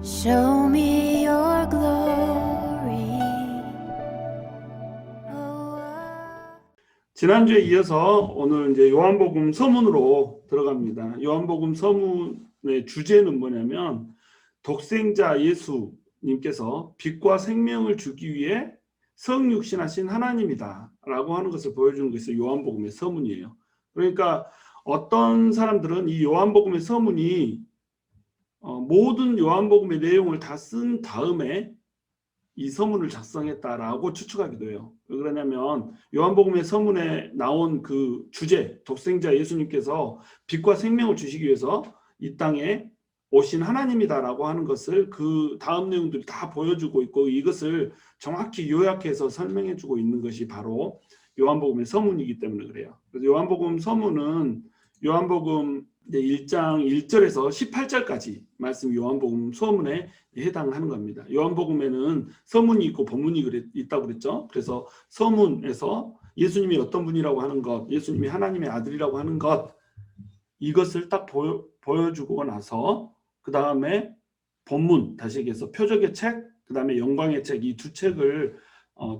Show me your glory. 지난주에 이어서 오늘 이제 요한복음 서문으로 들어갑니다. 요한복음 서문의 주제는 뭐냐면 독생자 예수님께서 빛과 생명을 주기 위해 성육신하신 하나님이다 라고 하는 것을 보여주는 것이 요한복음의 서문이에요. 그러니까 어떤 사람들은 이 요한복음의 서문이 모든 요한복음의 내용을 다 쓴 다음에 이 서문을 작성했다라고 추측하기도 해요. 왜 그러냐면 요한복음의 서문에 나온 그 주제, 독생자 예수님께서 빛과 생명을 주시기 위해서 이 땅에 오신 하나님이다라고 하는 것을 그 다음 내용들이 다 보여주고 있고, 이것을 정확히 요약해서 설명해주고 있는 것이 바로 요한복음의 서문이기 때문에 그래요. 그래서 요한복음 서문은 요한복음 1장 1절에서 18절까지 말씀 요한복음 서문에 해당하는 겁니다. 요한복음에는 서문이 있고 본문이 있다고 그랬죠. 그래서 서문에서 예수님이 어떤 분이라고 하는 것, 예수님이 하나님의 아들이라고 하는 것, 이것을 딱 보여주고 나서 그 다음에 본문, 다시 얘기해서 표적의 책, 그 다음에 영광의 책, 이 두 책을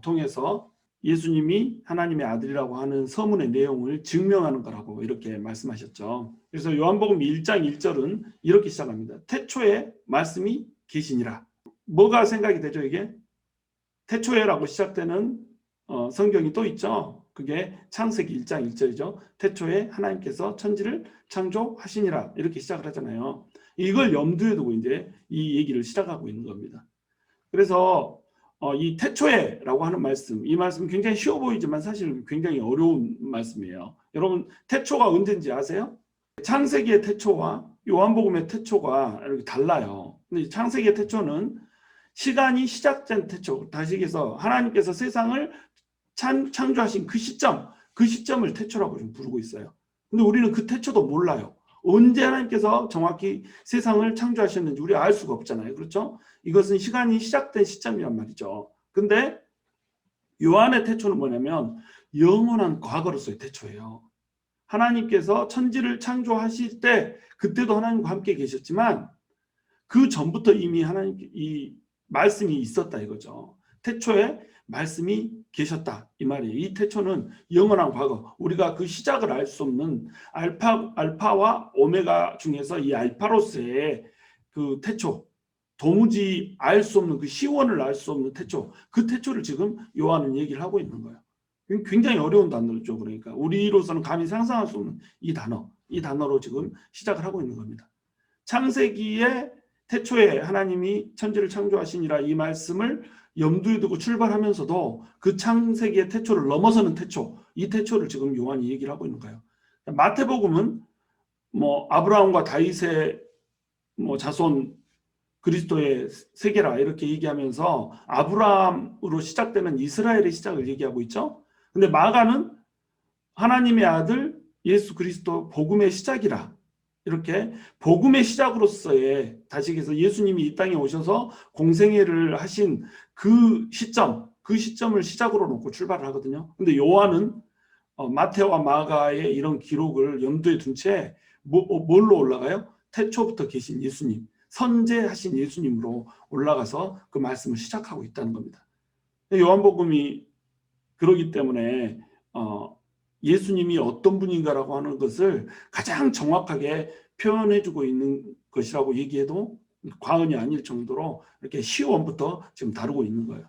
통해서 예수님이 하나님의 아들이라고 하는 서문의 내용을 증명하는 거라고 이렇게 말씀하셨죠. 그래서 요한복음 1장 1절은 이렇게 시작합니다. 태초에 말씀이 계시니라. 뭐가 생각이 되죠, 이게? 태초에라고 시작되는 성경이 또 있죠. 그게 창세기 1장 1절이죠. 태초에 하나님께서 천지를 창조하시니라, 이렇게 시작을 하잖아요. 이걸 염두에 두고 이제 이 얘기를 시작하고 있는 겁니다. 그래서 이 태초에라고 하는 말씀, 이 말씀 굉장히 쉬워 보이지만 사실 굉장히 어려운 말씀이에요. 여러분, 태초가 언제인지 아세요? 창세기의 태초와 요한복음의 태초가 이렇게 달라요. 근데 창세기의 태초는 시간이 시작된 태초, 다시 얘기해서 하나님께서 세상을 창조하신 그 시점을 태초라고 좀 부르고 있어요. 근데 우리는 그 태초도 몰라요. 언제 하나님께서 정확히 세상을 창조하셨는지 우리가 알 수가 없잖아요. 그렇죠? 이것은 시간이 시작된 시점이란 말이죠. 근데 요한의 태초는 뭐냐면 영원한 과거로서의 태초예요. 하나님께서 천지를 창조하실 때 그때도 하나님과 함께 계셨지만 그 전부터 이미 하나님 이 말씀이 있었다 이거죠. 태초에 말씀이 계셨다 이 말이에요. 이 태초는 영원한 과거, 우리가 그 시작을 알 수 없는 알파와 오메가 중에서 이 알파로서의 그 태초, 도무지 알 수 없는 그 시원을 알 수 없는 태초, 그 태초를 지금 요한은 얘기를 하고 있는 거예요. 굉장히 어려운 단어죠. 그러니까 우리로서는 감히 상상할 수 없는 이 단어로 지금 시작을 하고 있는 겁니다. 창세기의 태초에 하나님이 천지를 창조하시니라, 이 말씀을 염두에 두고 출발하면서도 그 창세기의 태초를 넘어서는 태초, 이 태초를 지금 요한이 얘기를 하고 있는 거예요. 마태복음은 뭐 아브라함과 다윗의 뭐 자손 그리스도의 세계라 이렇게 얘기하면서 아브라함으로 시작되는 이스라엘의 시작을 얘기하고 있죠. 근데 마가는 하나님의 아들 예수 그리스도 복음의 시작이라, 이렇게 복음의 시작으로서의, 다시 얘기해서 예수님이 이 땅에 오셔서 공생애를 하신 그 시점을 시작으로 놓고 출발을 하거든요. 근데 요한은 마태와 마가의 이런 기록을 염두에 둔 채 뭘로 올라가요? 태초부터 계신 예수님, 선제하신 예수님으로 올라가서 그 말씀을 시작하고 있다는 겁니다. 요한복음이 그러기 때문에 예수님이 어떤 분인가라고 하는 것을 가장 정확하게 표현해주고 있는 것이라고 얘기해도 과언이 아닐 정도로 이렇게 시원부터 지금 다루고 있는 거예요.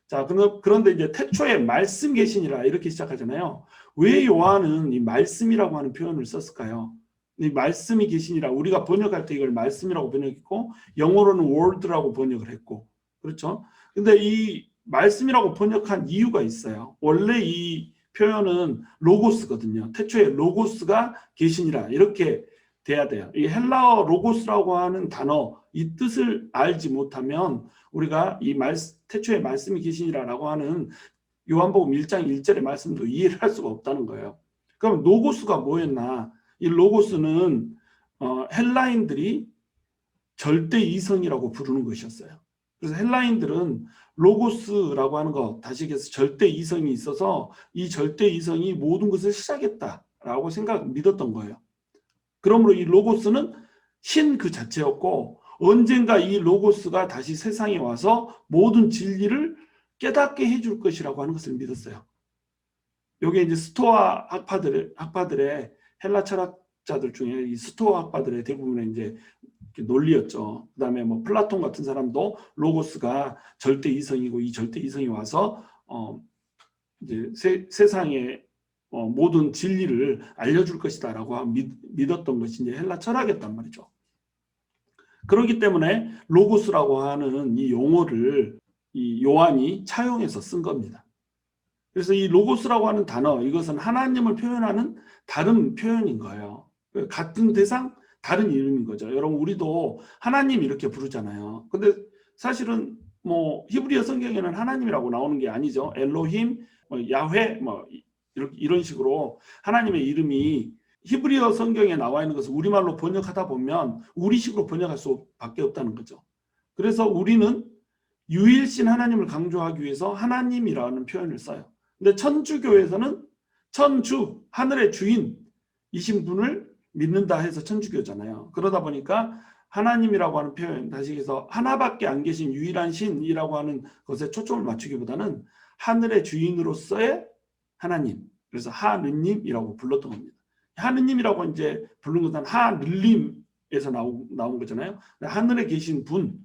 자, 그런데 이제 태초에 말씀 계시니라 이렇게 시작하잖아요. 왜 요한은 이 말씀이라고 하는 표현을 썼을까요? 이 말씀이 계시니라, 우리가 번역할 때 이걸 말씀이라고 번역했고 영어로는 word라고 번역을 했고, 그렇죠? 근데 이 말씀이라고 번역한 이유가 있어요. 원래 이 표현은 로고스거든요. 태초에 로고스가 계시니라 이렇게 돼야 돼요. 이 헬라어 로고스라고 하는 단어, 이 뜻을 알지 못하면 우리가 이 태초에 말씀이 계시니라라고 하는 요한복음 1장 1절의 말씀도 이해를 할 수가 없다는 거예요. 그럼 로고스가 뭐였나? 이 로고스는 헬라인들이 절대 이성이라고 부르는 것이었어요. 그래서 헬라인들은 로고스라고 하는 것, 다시 얘기해서 절대 이성이 있어서 이 절대 이성이 모든 것을 시작했다라고 믿었던 거예요. 그러므로 이 로고스는 신 그 자체였고 언젠가 이 로고스가 다시 세상에 와서 모든 진리를 깨닫게 해줄 것이라고 하는 것을 믿었어요. 이게 이제 스토아 학파들의 헬라 철학자들 중에 이 스토아 학파들의 대부분의 이제 논리였죠. 그다음에 뭐 플라톤 같은 사람도 로고스가 절대 이성이고 이 절대 이성이 와서 이제 세상의 모든 진리를 알려줄 것이다라고 믿었던 것이 이제 헬라 철학이었단 말이죠. 그렇기 때문에 로고스라고 하는 이 용어를 이 요한이 차용해서 쓴 겁니다. 그래서 이 로고스라고 하는 단어, 이것은 하나님을 표현하는 다른 표현인 거예요. 같은 대상, 다른 이름인 거죠. 여러분, 우리도 하나님 이렇게 부르잖아요. 근데 사실은 뭐 히브리어 성경에는 하나님이라고 나오는 게 아니죠. 엘로힘, 야훼, 뭐 이런 식으로 하나님의 이름이 히브리어 성경에 나와 있는 것을 우리말로 번역하다 보면 우리식으로 번역할 수밖에 없다는 거죠. 그래서 우리는 유일신 하나님을 강조하기 위해서 하나님이라는 표현을 써요. 근데 천주교에서는 천주, 하늘의 주인이신 분을 믿는다 해서 천주교잖아요. 그러다 보니까 하나님이라고 하는 표현, 다시 해서 하나밖에 안 계신 유일한 신이라고 하는 것에 초점을 맞추기보다는 하늘의 주인으로서의 하나님, 그래서 하느님이라고 불렀던 겁니다. 하느님이라고 이제 부른 것은 하늘림에서 나온 거잖아요. 하늘에 계신 분,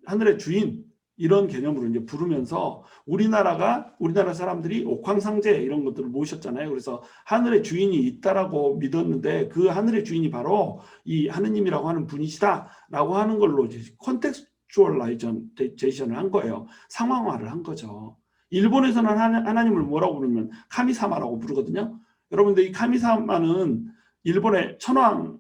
하늘의 주인, 이런 개념으로 이제 부르면서 우리나라 사람들이 옥황상제 이런 것들을 모셨잖아요. 그래서 하늘의 주인이 있다라고 믿었는데 그 하늘의 주인이 바로 이 하느님이라고 하는 분이시다라고 하는 걸로 이제 컨텍스추얼라이제이션을 한 거예요. 상황화를 한 거죠. 일본에서는 하나님을 뭐라고 부르면 카미사마라고 부르거든요. 여러분들 이 카미사마는 일본의 천황을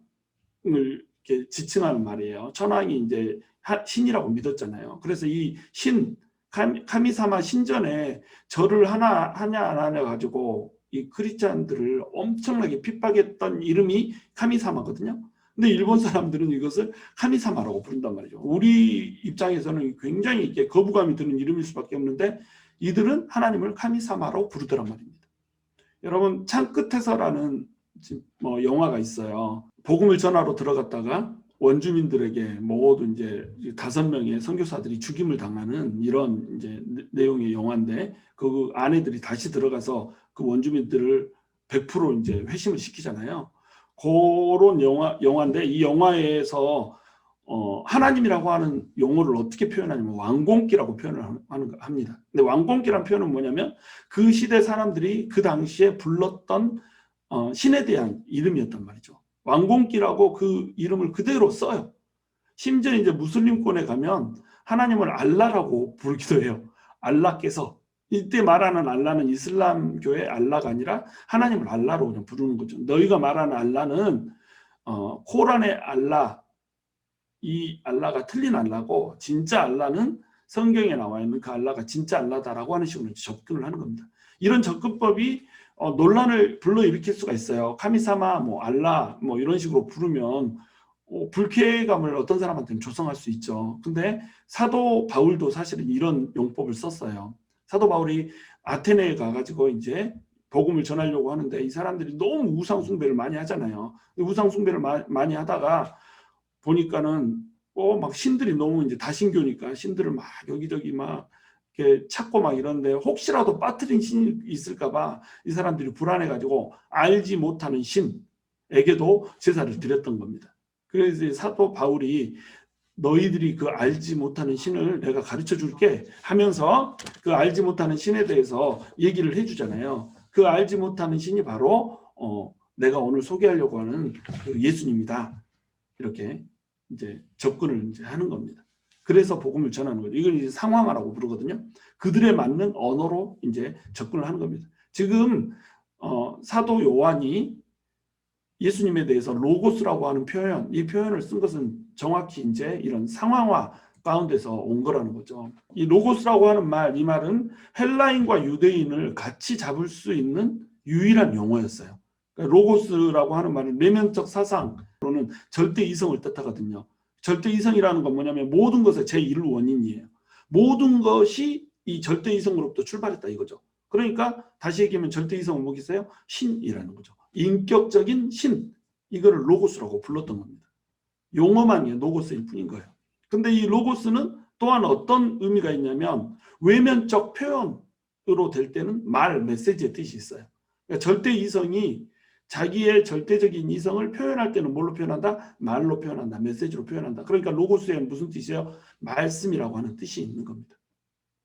이렇게 지칭하는 말이에요. 천황이 이제 신이라고 믿었잖아요. 그래서 이 신, 카미사마 신전에 절을 하냐 안 하냐 가지고 이 크리스찬들을 엄청나게 핍박했던 이름이 카미사마거든요. 근데 일본 사람들은 이것을 카미사마라고 부른단 말이죠. 우리 입장에서는 굉장히 이게 거부감이 드는 이름일 수밖에 없는데 이들은 하나님을 카미사마로 부르더란 말입니다. 여러분, 창끝에서라는 뭐 영화가 있어요. 복음을 전하러 들어갔다가 원주민들에게 모두 이제 5명의 선교사들이 죽임을 당하는 이런 이제 내용의 영화인데 그 아내들이 다시 들어가서 그 원주민들을 100% 이제 회심을 시키잖아요. 그런 영화인데 이 영화에서 하나님이라고 하는 용어를 어떻게 표현하냐면 왕공기라고 표현을 합니다. 근데 왕공기라는 표현은 뭐냐면 그 시대 사람들이 그 당시에 불렀던 신에 대한 이름이었단 말이죠. 왕공기라고 그 이름을 그대로 써요. 심지어 이제 무슬림권에 가면 하나님을 알라라고 부르기도 해요. 알라께서. 이때 말하는 알라는 이슬람교의 알라가 아니라 하나님을 알라로 그냥 부르는 거죠. 너희가 말하는 알라는 코란의 알라, 이 알라가 틀린 알라고 진짜 알라는 성경에 나와 있는 그 알라가 진짜 알라다라고 하는 식으로 접근을 하는 겁니다. 이런 접근법이 논란을 불러일으킬 수가 있어요. 카미사마, 뭐 알라, 뭐 이런 식으로 부르면 불쾌감을 어떤 사람한테는 조성할 수 있죠. 근데 사도 바울도 사실은 이런 용법을 썼어요. 사도 바울이 아테네에 가가지고 이제 복음을 전하려고 하는데 이 사람들이 너무 우상 숭배를 많이 하잖아요. 우상 숭배를 많이 하다가 보니까는 막 신들이 너무 이제 다신교니까 신들을 막 여기저기 막 이렇게 찾고 막 이런데 혹시라도 빠뜨린 신이 있을까봐 이 사람들이 불안해가지고 알지 못하는 신에게도 제사를 드렸던 겁니다. 그래서 사도 바울이 너희들이 그 알지 못하는 신을 내가 가르쳐 줄게 하면서 그 알지 못하는 신에 대해서 얘기를 해주잖아요. 그 알지 못하는 신이 바로 내가 오늘 소개하려고 하는 그 예수님이다. 이렇게 이제 접근을 이제 하는 겁니다. 그래서 복음을 전하는 거죠. 이걸 이제 상황화라고 부르거든요. 그들에 맞는 언어로 이제 접근을 하는 겁니다. 지금 사도 요한이 예수님에 대해서 로고스라고 하는 표현, 이 표현을 쓴 것은 정확히 이제 이런 상황화 가운데서 온 거라는 거죠. 이 로고스라고 하는 말, 이 말은 헬라인과 유대인을 같이 잡을 수 있는 유일한 용어였어요. 그러니까 로고스라고 하는 말은 내면적 사상으로는 절대 이성을 뜻하거든요. 절대 이성이라는 건 뭐냐면 모든 것의 제1 원인이에요. 모든 것이 이 절대 이성으로부터 출발했다 이거죠. 그러니까 다시 얘기하면 절대 이성은 뭐겠어요? 신이라는 거죠. 인격적인 신, 이거를 로고스라고 불렀던 겁니다. 용어만 로고스일 뿐인 거예요. 근데 이 로고스는 또한 어떤 의미가 있냐면 외면적 표현으로 될 때는 말, 메시지의 뜻이 있어요. 그러니까 절대 이성이 자기의 절대적인 이성을 표현할 때는 뭘로 표현한다? 말로 표현한다. 메시지로 표현한다. 그러니까 로고스에 무슨 뜻이에요? 말씀이라고 하는 뜻이 있는 겁니다.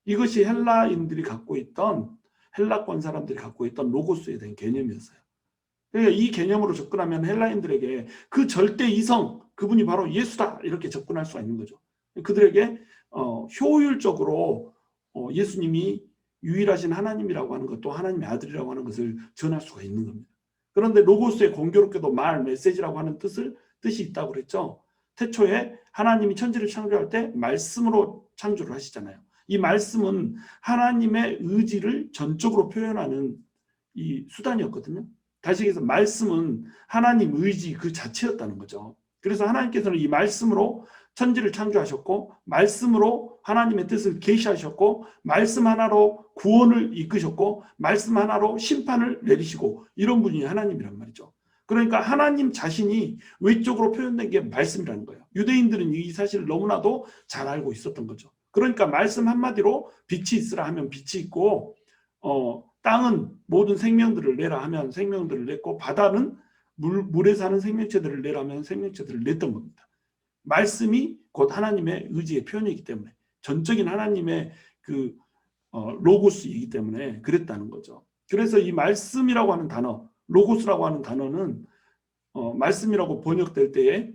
이것이 헬라인들이 갖고 있던, 헬라권 사람들이 갖고 있던 로고스에 대한 개념이었어요. 그러니까 이 개념으로 접근하면 헬라인들에게 그 절대 이성, 그분이 바로 예수다 이렇게 접근할 수가 있는 거죠. 그들에게 효율적으로 예수님이 유일하신 하나님이라고 하는 것, 또 하나님의 아들이라고 하는 것을 전할 수가 있는 겁니다. 그런데 로고스의 공교롭게도 말, 메시지라고 하는 뜻이 있다고 그랬죠. 태초에 하나님이 천지를 창조할 때 말씀으로 창조를 하시잖아요. 이 말씀은 하나님의 의지를 전적으로 표현하는 이 수단이었거든요. 다시 얘기해서 말씀은 하나님 의지 그 자체였다는 거죠. 그래서 하나님께서는 이 말씀으로 천지를 창조하셨고, 말씀으로 하나님의 뜻을 계시하셨고, 말씀 하나로 구원을 이끄셨고, 말씀 하나로 심판을 내리시고, 이런 분이 하나님이란 말이죠. 그러니까 하나님 자신이 외적으로 표현된 게 말씀이라는 거예요. 유대인들은 이 사실을 너무나도 잘 알고 있었던 거죠. 그러니까 말씀 한마디로 빛이 있으라 하면 빛이 있고, 땅은 모든 생명들을 내라 하면 생명들을 냈고, 바다는 물에 사는 생명체들을 내라 하면 생명체들을 냈던 겁니다. 말씀이 곧 하나님의 의지의 표현이기 때문에, 전적인 하나님의 그 로고스이기 때문에 그랬다는 거죠. 그래서 이 말씀이라고 하는 단어, 로고스라고 하는 단어는 말씀이라고 번역될 때에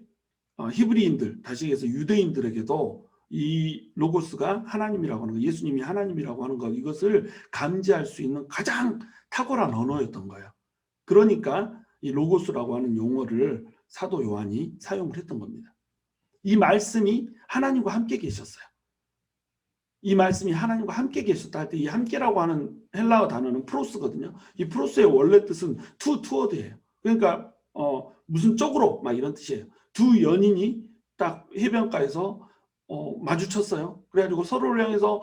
히브리인들, 다시 얘기해서 유대인들에게도 이 로고스가 하나님이라고 하는 것, 예수님이 하나님이라고 하는 것, 이것을 감지할 수 있는 가장 탁월한 언어였던 거예요. 그러니까 이 로고스라고 하는 용어를 사도 요한이 사용을 했던 겁니다. 이 말씀이 하나님과 함께 계셨어요. 이 말씀이 하나님과 함께 계셨다 할 때 이 함께라고 하는 헬라어 단어는 프로스거든요. 이 프로스의 원래 뜻은 투어드예요. 그러니까 무슨 쪽으로 막 이런 뜻이에요. 두 연인이 딱 해변가에서 마주쳤어요. 그래가지고 서로를 향해서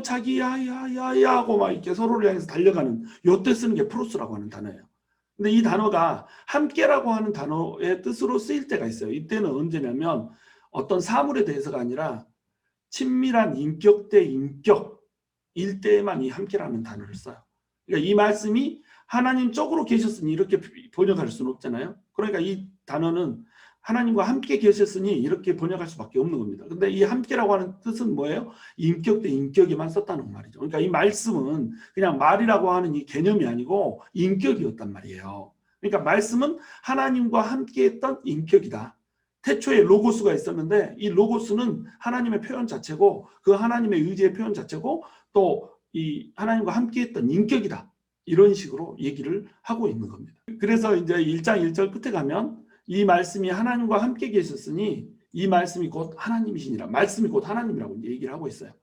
자기야 야야야 하고 막 이렇게 서로를 향해서 달려가는, 요때 쓰는 게 프로스라고 하는 단어예요. 근데 이 단어가 함께라고 하는 단어의 뜻으로 쓰일 때가 있어요. 이때는 언제냐면 어떤 사물에 대해서가 아니라 친밀한 인격 대 인격일 때에만 이 함께라는 단어를 써요. 그러니까 이 말씀이 하나님 쪽으로 계셨으니 이렇게 번역할 수는 없잖아요. 그러니까 이 단어는 하나님과 함께 계셨으니 이렇게 번역할 수밖에 없는 겁니다. 근데 이 함께라고 하는 뜻은 뭐예요? 인격 대 인격에만 썼다는 말이죠. 그러니까 이 말씀은 그냥 말이라고 하는 이 개념이 아니고 인격이었단 말이에요. 그러니까 말씀은 하나님과 함께 했던 인격이다. 태초에 로고스가 있었는데 이 로고스는 하나님의 표현 자체고, 그 하나님의 의지의 표현 자체고, 또 이 하나님과 함께 했던 인격이다. 이런 식으로 얘기를 하고 있는 겁니다. 그래서 이제 1장 1절 끝에 가면 이 말씀이 하나님과 함께 계셨으니 이 말씀이 곧 하나님이시니라. 말씀이 곧 하나님이라고 이제 얘기를 하고 있어요.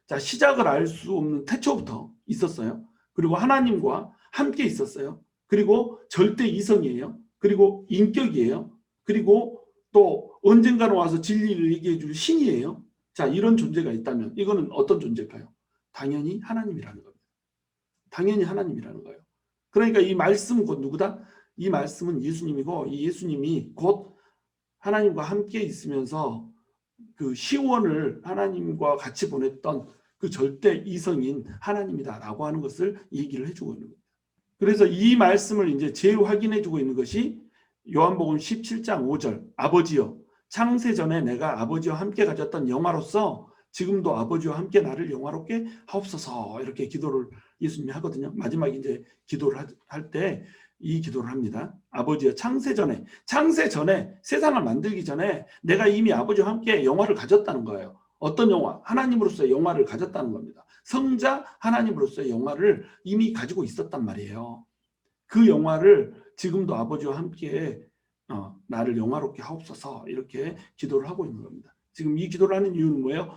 자, 시작을 알 수 없는 태초부터 있었어요. 그리고 하나님과 함께 있었어요. 그리고 절대 이성이에요. 그리고 인격이에요. 그리고 또 언젠가는 와서 진리를 얘기해 줄 신이에요. 자, 이런 존재가 있다면 이거는 어떤 존재일까요? 당연히 하나님이라는 겁니다. 당연히 하나님이라는 거예요. 그러니까 이 말씀은 곧 누구다? 이 말씀은 예수님이고, 이 예수님이 곧 하나님과 함께 있으면서 그 시원을 하나님과 같이 보냈던 그 절대 이성인 하나님이다라고 하는 것을 얘기를 해주고 있는 겁니다. 그래서 이 말씀을 이제 재확인해주고 있는 것이 요한복음 17장 5절, 아버지여, 창세 전에 내가 아버지와 함께 가졌던 영화로서 지금도 아버지와 함께 나를 영화롭게 하옵소서, 이렇게 기도를 예수님이 하거든요. 마지막에 이제 기도를 할 때 이 기도를 합니다. 아버지여, 창세 전에 세상을 만들기 전에 내가 이미 아버지와 함께 영화를 가졌다는 거예요. 어떤 영화? 하나님으로서의 영화를 가졌다는 겁니다. 성자 하나님으로서의 영화를 이미 가지고 있었단 말이에요. 그 영화를 지금도 아버지와 함께 나를 영화롭게 하옵소서, 이렇게 기도를 하고 있는 겁니다. 지금 이 기도를 하는 이유는 뭐예요?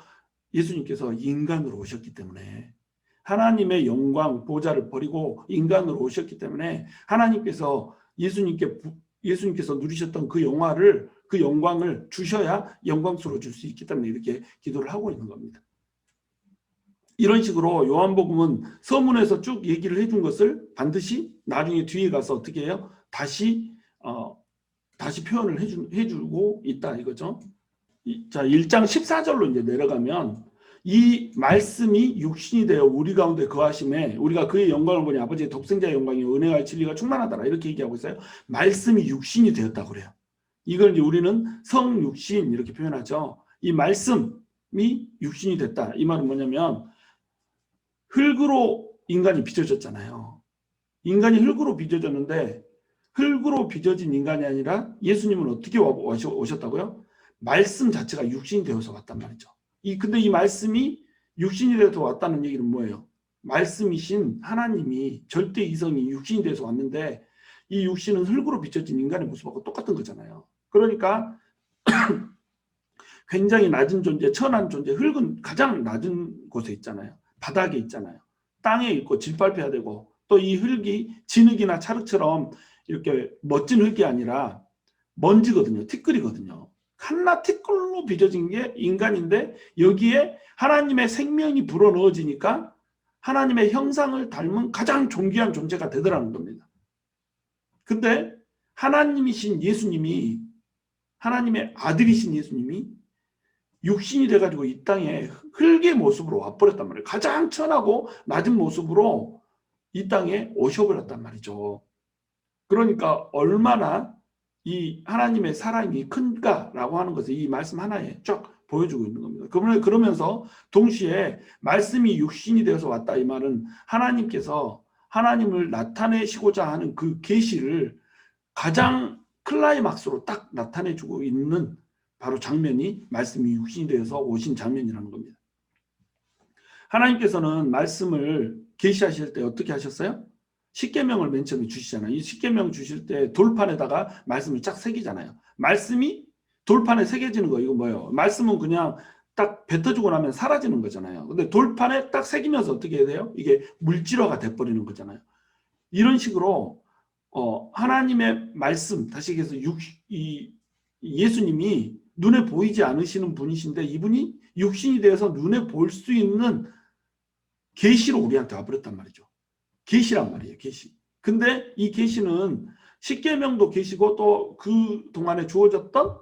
예수님께서 인간으로 오셨기 때문에, 하나님의 영광 보좌를 버리고 인간으로 오셨기 때문에 하나님께서 예수님께서 누리셨던 그 영광을 주셔야 영광스러워질 수 있기 때문에 이렇게 기도를 하고 있는 겁니다. 이런 식으로 요한복음은 서문에서 쭉 얘기를 해준 것을 반드시 나중에 뒤에 가서 어떻게 해요? 다시 다시 표현을 해주고 있다 이거죠. 자, 1장 14절로 이제 내려가면 이 말씀이 육신이 되어 우리 가운데 거하심에 우리가 그의 영광을 보니 아버지의 독생자의 영광이 은혜와 진리가 충만하더라 이렇게 얘기하고 있어요. 말씀이 육신이 되었다고 그래요. 이걸 이제 우리는 성육신 이렇게 표현하죠. 이 말씀이 육신이 됐다. 이 말은 뭐냐면 흙으로 인간이 빚어졌잖아요. 인간이 흙으로 빚어졌는데 흙으로 빚어진 인간이 아니라 예수님은 어떻게 오셨다고요? 말씀 자체가 육신이 되어서 왔단 말이죠. 근데 이 말씀이 육신이 되어서 왔다는 얘기는 뭐예요? 말씀이신 하나님이 절대 이성이 육신이 되어서 왔는데 이 육신은 흙으로 빚어진 인간의 모습하고 똑같은 거잖아요. 그러니까 굉장히 낮은 존재, 천한 존재, 흙은 가장 낮은 곳에 있잖아요. 바닥에 있잖아요. 땅에 있고 짓밟혀야 되고 또 이 흙이 진흙이나 찰흙처럼 이렇게 멋진 흙이 아니라 먼지거든요. 티끌이거든요. 한낱 티끌로 빚어진 게 인간인데 여기에 하나님의 생명이 불어넣어지니까 하나님의 형상을 닮은 가장 존귀한 존재가 되더라는 겁니다. 근데 하나님이신 예수님이 하나님의 아들이신 예수님이 육신이 돼가지고 이 땅에 흙의 모습으로 와버렸단 말이에요. 가장 천하고 낮은 모습으로 이 땅에 오셔버렸단 말이죠. 그러니까 얼마나 이 하나님의 사랑이 큰가라고 하는 것을 이 말씀 하나에 쫙 보여주고 있는 겁니다. 그러면서 동시에 말씀이 육신이 되어서 왔다 이 말은 하나님께서 하나님을 나타내시고자 하는 그 계시를 가장 클라이막스로 딱 나타내주고 있는 바로 장면이 말씀이 육신이 되어서 오신 장면이라는 겁니다. 하나님께서는 말씀을 계시하실 때 어떻게 하셨어요? 십계명을 맨 처음에 주시잖아요. 이 십계명 주실 때 돌판에다가 말씀을 쫙 새기잖아요. 말씀이 돌판에 새겨지는 거 이거 뭐예요? 말씀은 그냥 딱 뱉어주고 나면 사라지는 거잖아요. 근데 돌판에 딱 새기면서 어떻게 해야 돼요? 이게 물질화가 돼버리는 거잖아요. 이런 식으로 하나님의 말씀, 다시 얘기해서 예수님이 눈에 보이지 않으시는 분이신데 이분이 육신이 되어서 눈에 볼 수 있는 계시로 우리한테 와버렸단 말이죠. 계시란 말이에요. 계시. 근데 이 계시는 십계명도 계시고 또 그 동안에 주어졌던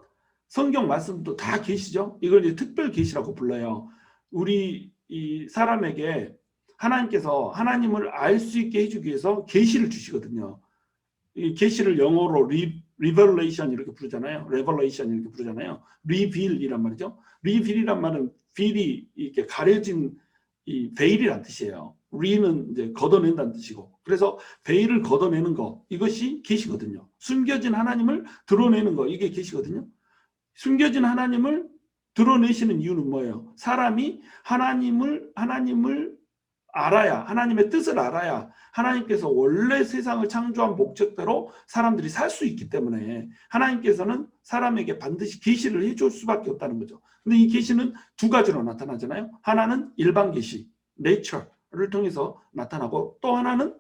성경 말씀도 다 계시죠. 이걸 이제 특별 계시라고 불러요. 우리 이 사람에게 하나님께서 하나님을 알 수 있게 해주기 위해서 계시를 주시거든요. 이 계시를 영어로 리버레이션 이렇게 부르잖아요. 레버레이션 이렇게 부르잖아요. 리빌이란 말이죠. 리빌이란 말은 빌이 이렇게 가려진 이 베일이란 뜻이에요. 리는 이제 걷어낸다는 뜻이고, 그래서 베일을 걷어내는 거 이것이 계시거든요. 숨겨진 하나님을 드러내는 거 이게 계시거든요. 숨겨진 하나님을 드러내시는 이유는 뭐예요? 사람이 하나님을 알아야, 하나님의 뜻을 알아야 하나님께서 원래 세상을 창조한 목적대로 사람들이 살 수 있기 때문에 하나님께서는 사람에게 반드시 계시를 해줄 수밖에 없다는 거죠. 근데 이 계시는 두 가지로 나타나잖아요. 하나는 일반 계시, nature를 통해서 나타나고 또 하나는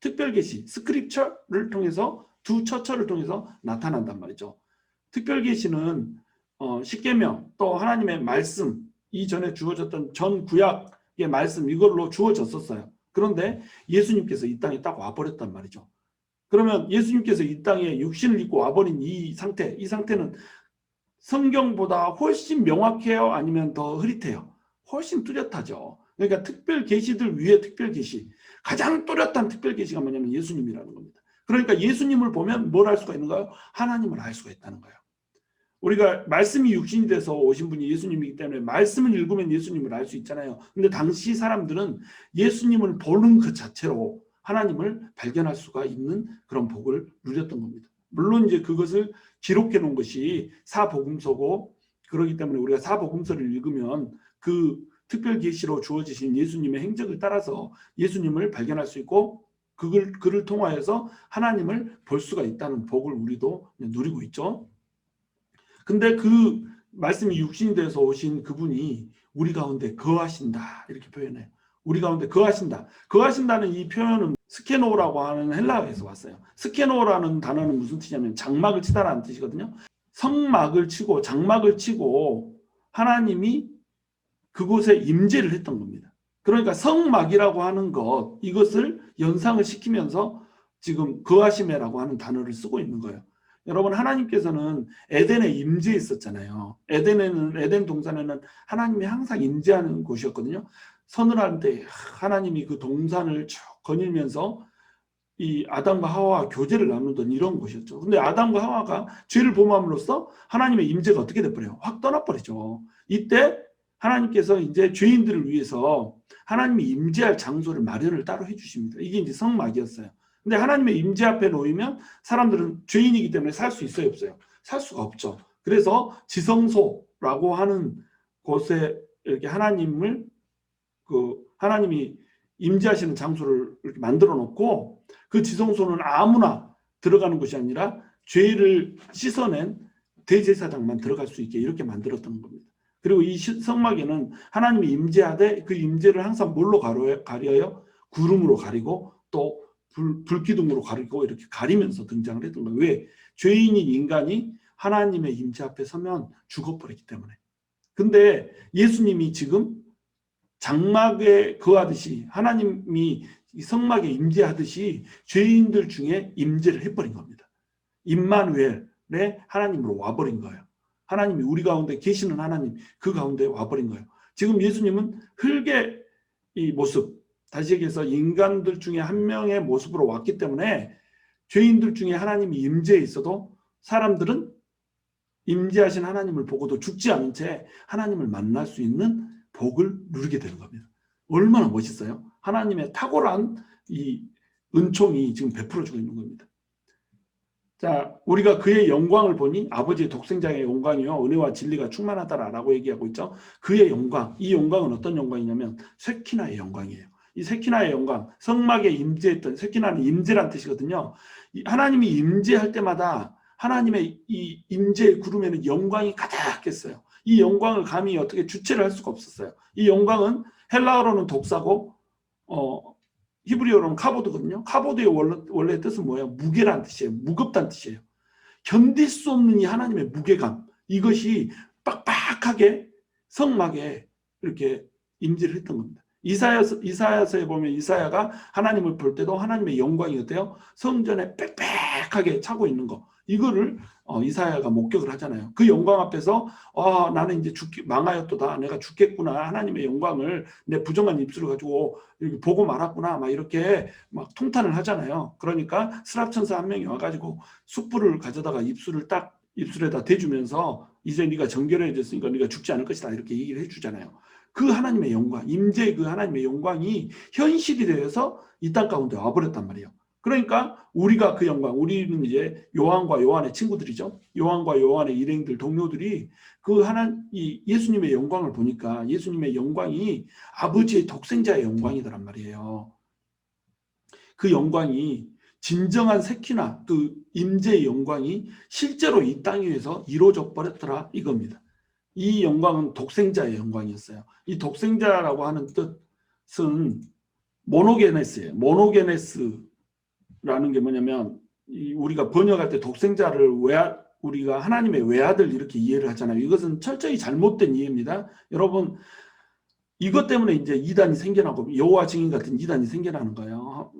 특별 계시, scripture를 통해서 두 처처를 통해서 나타난단 말이죠. 특별 계시는 십계명 또 하나님의 말씀 이전에 주어졌던 전 구약의 말씀 이걸로 주어졌었어요. 그런데 예수님께서 이 땅에 딱 와버렸단 말이죠. 그러면 예수님께서 이 땅에 육신을 입고 와버린 이 상태는 성경보다 훨씬 명확해요? 아니면 더 흐릿해요? 훨씬 뚜렷하죠. 그러니까 특별 계시들 위에 특별 계시, 가장 뚜렷한 특별 계시가 뭐냐면 예수님이라는 겁니다. 그러니까 예수님을 보면 뭘 알 수가 있는가요? 하나님을 알 수가 있다는 거예요. 우리가 말씀이 육신이 돼서 오신 분이 예수님이기 때문에 말씀을 읽으면 예수님을 알 수 있잖아요. 근데 당시 사람들은 예수님을 보는 그 자체로 하나님을 발견할 수가 있는 그런 복을 누렸던 겁니다. 물론 이제 그것을 기록해 놓은 것이 사복음서고, 그렇기 때문에 우리가 사복음서를 읽으면 그 특별 계시로 주어지신 예수님의 행적을 따라서 예수님을 발견할 수 있고 그를 통하여서 하나님을 볼 수가 있다는 복을 우리도 누리고 있죠. 근데 그 말씀이 육신이 돼서 오신 그분이 우리 가운데 거하신다 이렇게 표현해요. 우리 가운데 거하신다. 거하신다는 이 표현은 스케노라고 하는 헬라어에서 왔어요. 스케노라는 단어는 무슨 뜻이냐면 장막을 치다라는 뜻이거든요. 성막을 치고 장막을 치고 하나님이 그곳에 임재를 했던 겁니다. 그러니까 성막이라고 하는 것 이것을 연상을 시키면서 지금 거하심이라고 하는 단어를 쓰고 있는 거예요. 여러분, 하나님께서는 에덴에 임재해 있었잖아요. 에덴 동산에는 하나님이 항상 임재하는 곳이었거든요. 서늘할 때 하나님이 그 동산을 쭉 거닐면서 이 아담과 하와와 교제를 나누던 이런 곳이었죠. 근데 아담과 하와가 죄를 범함으로써 하나님의 임재가 어떻게 돼버려요? 확 떠나버리죠. 이때 하나님께서 이제 죄인들을 위해서 하나님이 임재할 장소를 마련을 따로 해주십니다. 이게 이제 성막이었어요. 근데 하나님의 임재 앞에 놓이면 사람들은 죄인이기 때문에 살 수 있어요, 없어요? 살 수가 없죠. 그래서 지성소라고 하는 곳에 이렇게 하나님이 임재하시는 장소를 이렇게 만들어 놓고, 그 지성소는 아무나 들어가는 곳이 아니라 죄를 씻어낸 대제사장만 들어갈 수 있게 이렇게 만들었던 겁니다. 그리고 이 성막에는 하나님이 임재하되 그 임재를 항상 뭘로 가려요? 구름으로 가리고 또 불기둥으로 가리고 이렇게 가리면서 등장을 했던 거예요. 왜? 죄인인 인간이 하나님의 임재 앞에 서면 죽어버리기 때문에. 근데 예수님이 지금 장막에 거하듯이 하나님이 성막에 임재하듯이 죄인들 중에 임재를 해버린 겁니다. 임마누엘의 하나님으로 와버린 거예요. 하나님이 우리 가운데 계시는 하나님, 그 가운데 와버린 거예요. 지금 예수님은 흙의 이 모습, 다시 얘기해서 인간들 중에 한 명의 모습으로 왔기 때문에 죄인들 중에 하나님이 임재해 있어도 사람들은 임재하신 하나님을 보고도 죽지 않은 채 하나님을 만날 수 있는 복을 누리게 되는 겁니다. 얼마나 멋있어요? 하나님의 탁월한 이 은총이 지금 베풀어주고 있는 겁니다. 자, 우리가 그의 영광을 보니 아버지의 독생자의 영광이요 은혜와 진리가 충만하다라고 얘기하고 있죠. 그의 영광, 이 영광은 어떤 영광이냐면 쉐키나의 영광이에요. 이 쉐키나의 영광, 성막에 임재했던, 쉐키나는 임재란 뜻이거든요. 하나님이 임재할 때마다 하나님의 이 임재의 구름에는 영광이 가득했어요. 이 영광을 감히 어떻게 주체를 할 수가 없었어요. 이 영광은 헬라어로는 독사고 히브리어로는 카보드거든요. 카보드의 원래 뜻은 뭐예요? 무게란 뜻이에요. 무겁다는 뜻이에요. 견딜 수 없는 이 하나님의 무게감, 이것이 빡빡하게 성막에 이렇게 임재를 했던 겁니다. 이사야서에 보면 이사야가 하나님을 볼 때도 하나님의 영광이 어때요? 성전에 빽빽하게 차고 있는 거, 이거를 이사야가 목격을 하잖아요. 그 영광 앞에서 나는 이제 망하였도다, 내가 죽겠구나, 하나님의 영광을 내 부정한 입술을 가지고 이렇게 보고 말았구나, 막 이렇게 막 통탄을 하잖아요. 그러니까 스랍천사 한 명이 와가지고 숯불을 가져다가 입술에다 대주면서 이제 네가 정결해졌으니까 네가 죽지 않을 것이다, 이렇게 얘기를 해주잖아요. 그 하나님의 영광, 임재의 그 하나님의 영광이 현실이 되어서 이 땅 가운데 와버렸단 말이에요. 그러니까 우리가 그 영광, 우리는 이제 요한과 요한의 친구들이죠. 요한과 요한의 일행들, 동료들이 이 예수님의 영광을 보니까 예수님의 영광이 아버지의 독생자의 영광이더란 말이에요. 그 영광이 진정한 세키나, 그 임재의 영광이 실제로 이 땅 위에서 이루어져 버렸더라, 이겁니다. 이 영광은 독생자의 영광이었어요. 이 독생자라고 하는 뜻은 모노게네스예요. 모노게네스라는 게 뭐냐면, 우리가 번역할 때 독생자를 우리가 하나님의 외아들 이렇게 이해를 하잖아요. 이것은 철저히 잘못된 이해입니다. 여러분, 이것 때문에 이제 이단이 생겨나고 여호와 증인 같은 이단이 생겨나는 거예요.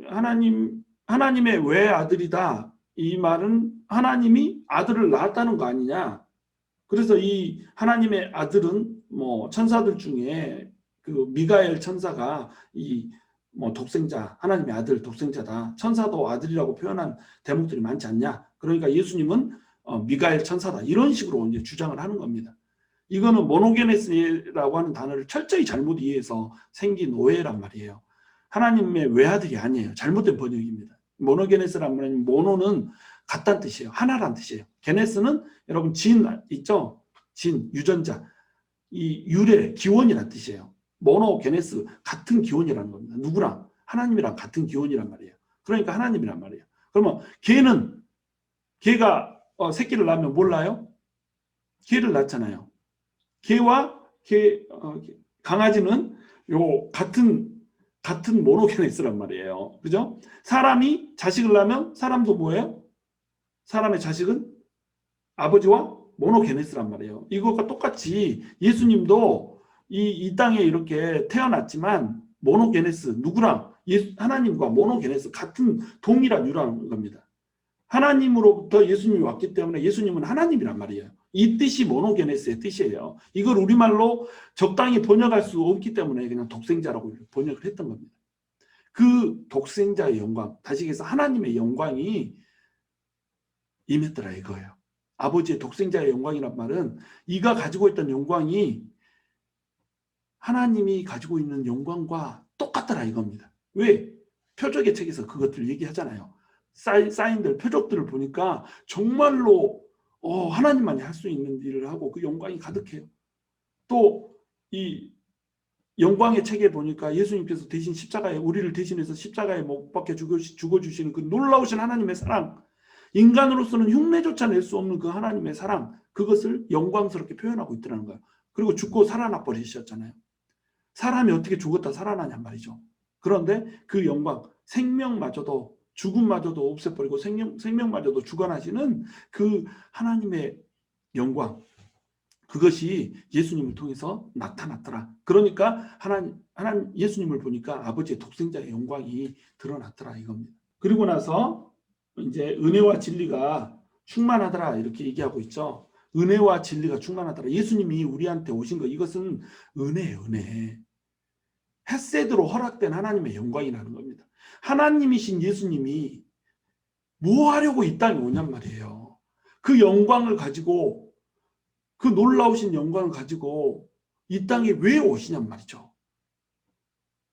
하나님의 외아들이다, 이 말은 하나님이 아들을 낳았다는 거 아니냐. 그래서 이 하나님의 아들은 뭐 천사들 중에 그 미가엘 천사가 독생자, 하나님의 아들 독생자다, 천사도 아들이라고 표현한 대목들이 많지 않냐. 그러니까 예수님은 미가엘 천사다, 이런 식으로 이제 주장을 하는 겁니다. 이거는 모노게네스라고 하는 단어를 철저히 잘못 이해해서 생긴 오해란 말이에요. 하나님의 외아들이 아니에요. 잘못된 번역입니다. 모노게네스란 말은, 모노는 같다는 뜻이에요. 하나란 뜻이에요. 게네스는 여러분 진 있죠? 진, 유전자, 이 유래, 기원이란 뜻이에요. 모노게네스, 같은 기원이라는 겁니다. 누구랑? 하나님이랑 같은 기원이란 말이에요. 그러니까 하나님이란 말이에요. 그러면 개가 새끼를 낳으면 몰라요? 개를 낳잖아요. 개와 강아지는 같은 모노게네스란 말이에요. 그죠? 사람이 자식을 낳으면 사람도 뭐예요? 사람의 자식은 아버지와 모노게네스란 말이에요. 이것과 똑같이 예수님도 이 땅에 이렇게 태어났지만 모노게네스, 누구랑? 하나님과 모노게네스, 같은 동일한 유라는 겁니다. 하나님으로부터 예수님이 왔기 때문에 예수님은 하나님이란 말이에요. 이 뜻이 모노게네스의 뜻이에요. 이걸 우리말로 적당히 번역할 수 없기 때문에 그냥 독생자라고 번역을 했던 겁니다. 그 독생자의 영광, 다시 얘기해서 하나님의 영광이 임했더라 이거예요. 아버지의 독생자의 영광이란 말은 이가 가지고 있던 영광이 하나님이 가지고 있는 영광과 똑같더라 이겁니다. 왜? 표적의 책에서 그것들 얘기하잖아요. 사인들, 표적들을 보니까 정말로 하나님만이 할 수 있는 일을 하고 그 영광이 가득해요. 또 이 영광의 책에 보니까 예수님께서 대신 십자가에 우리를 대신해서 십자가에 못 박혀 죽어주시는 그 놀라우신 하나님의 사랑, 인간으로서는 흉내조차 낼 수 없는 그 하나님의 사랑, 그것을 영광스럽게 표현하고 있더라는 거예요. 그리고 죽고 살아나 버리셨잖아요. 사람이 어떻게 죽었다 살아나냔 말이죠. 그런데 그 영광, 생명마저도 죽음마저도 없애버리고 생명마저도 주관하시는 그 하나님의 영광, 그것이 예수님을 통해서 나타났더라. 그러니까 하나님 예수님을 보니까 아버지의 독생자의 영광이 드러났더라 이겁니다. 그리고 나서 이제 은혜와 진리가 충만하더라 이렇게 얘기하고 있죠. 은혜와 진리가 충만하더라. 예수님이 우리한테 오신 거, 이것은 은혜예요, 은혜. 헤세드로 허락된 하나님의 영광이라는 겁니다. 하나님이신 예수님이 뭐 하려고 이 땅에 오냔 말이에요. 그 영광을 가지고, 그 놀라우신 영광을 가지고 이 땅에 왜 오시냔 말이죠.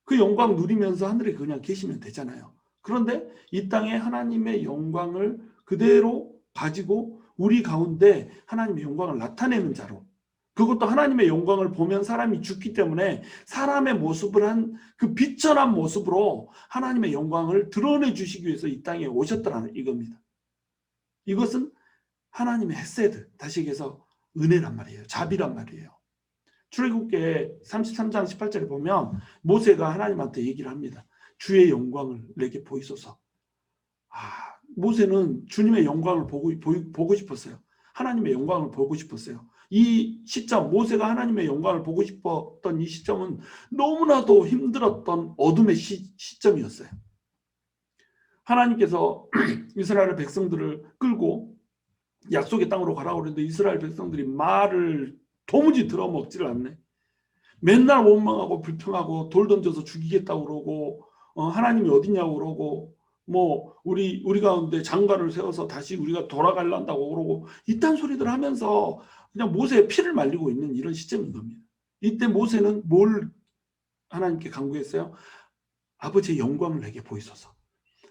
그 영광 누리면서 하늘에 그냥 계시면 되잖아요. 그런데 이 땅에 하나님의 영광을 그대로 가지고 우리 가운데 하나님의 영광을 나타내는 자로, 그것도 하나님의 영광을 보면 사람이 죽기 때문에 사람의 모습을 한 그 비천한 모습으로 하나님의 영광을 드러내 주시기 위해서 이 땅에 오셨다는 이겁니다. 이것은 하나님의 헤세드, 다시 얘기해서 은혜란 말이에요. 자비란 말이에요. 출애굽기 33장 18절에 보면 모세가 하나님한테 얘기를 합니다. 주의 영광을 내게 보이소서. 모세는 주님의 영광을 보고 싶었어요. 하나님의 영광을 보고 싶었어요. 이 시점, 모세가 하나님의 영광을 보고 싶었던 이 시점은 너무나도 힘들었던 어둠의 시점이었어요. 하나님께서 이스라엘 백성들을 끌고 약속의 땅으로 가라고 그랬는데 이스라엘 백성들이 말을 도무지 들어먹지를 않네. 맨날 원망하고 불평하고 돌 던져서 죽이겠다고 그러고 하나님이 어디냐고 그러고 뭐 우리 가운데 장관을 세워서 다시 우리가 돌아갈란다고 그러고 이딴 소리들 하면서 그냥 모세의 피를 말리고 있는 이런 시점인 겁니다. 이때 모세는 뭘 하나님께 간구했어요? 아버지의 영광을 내게 보이소서.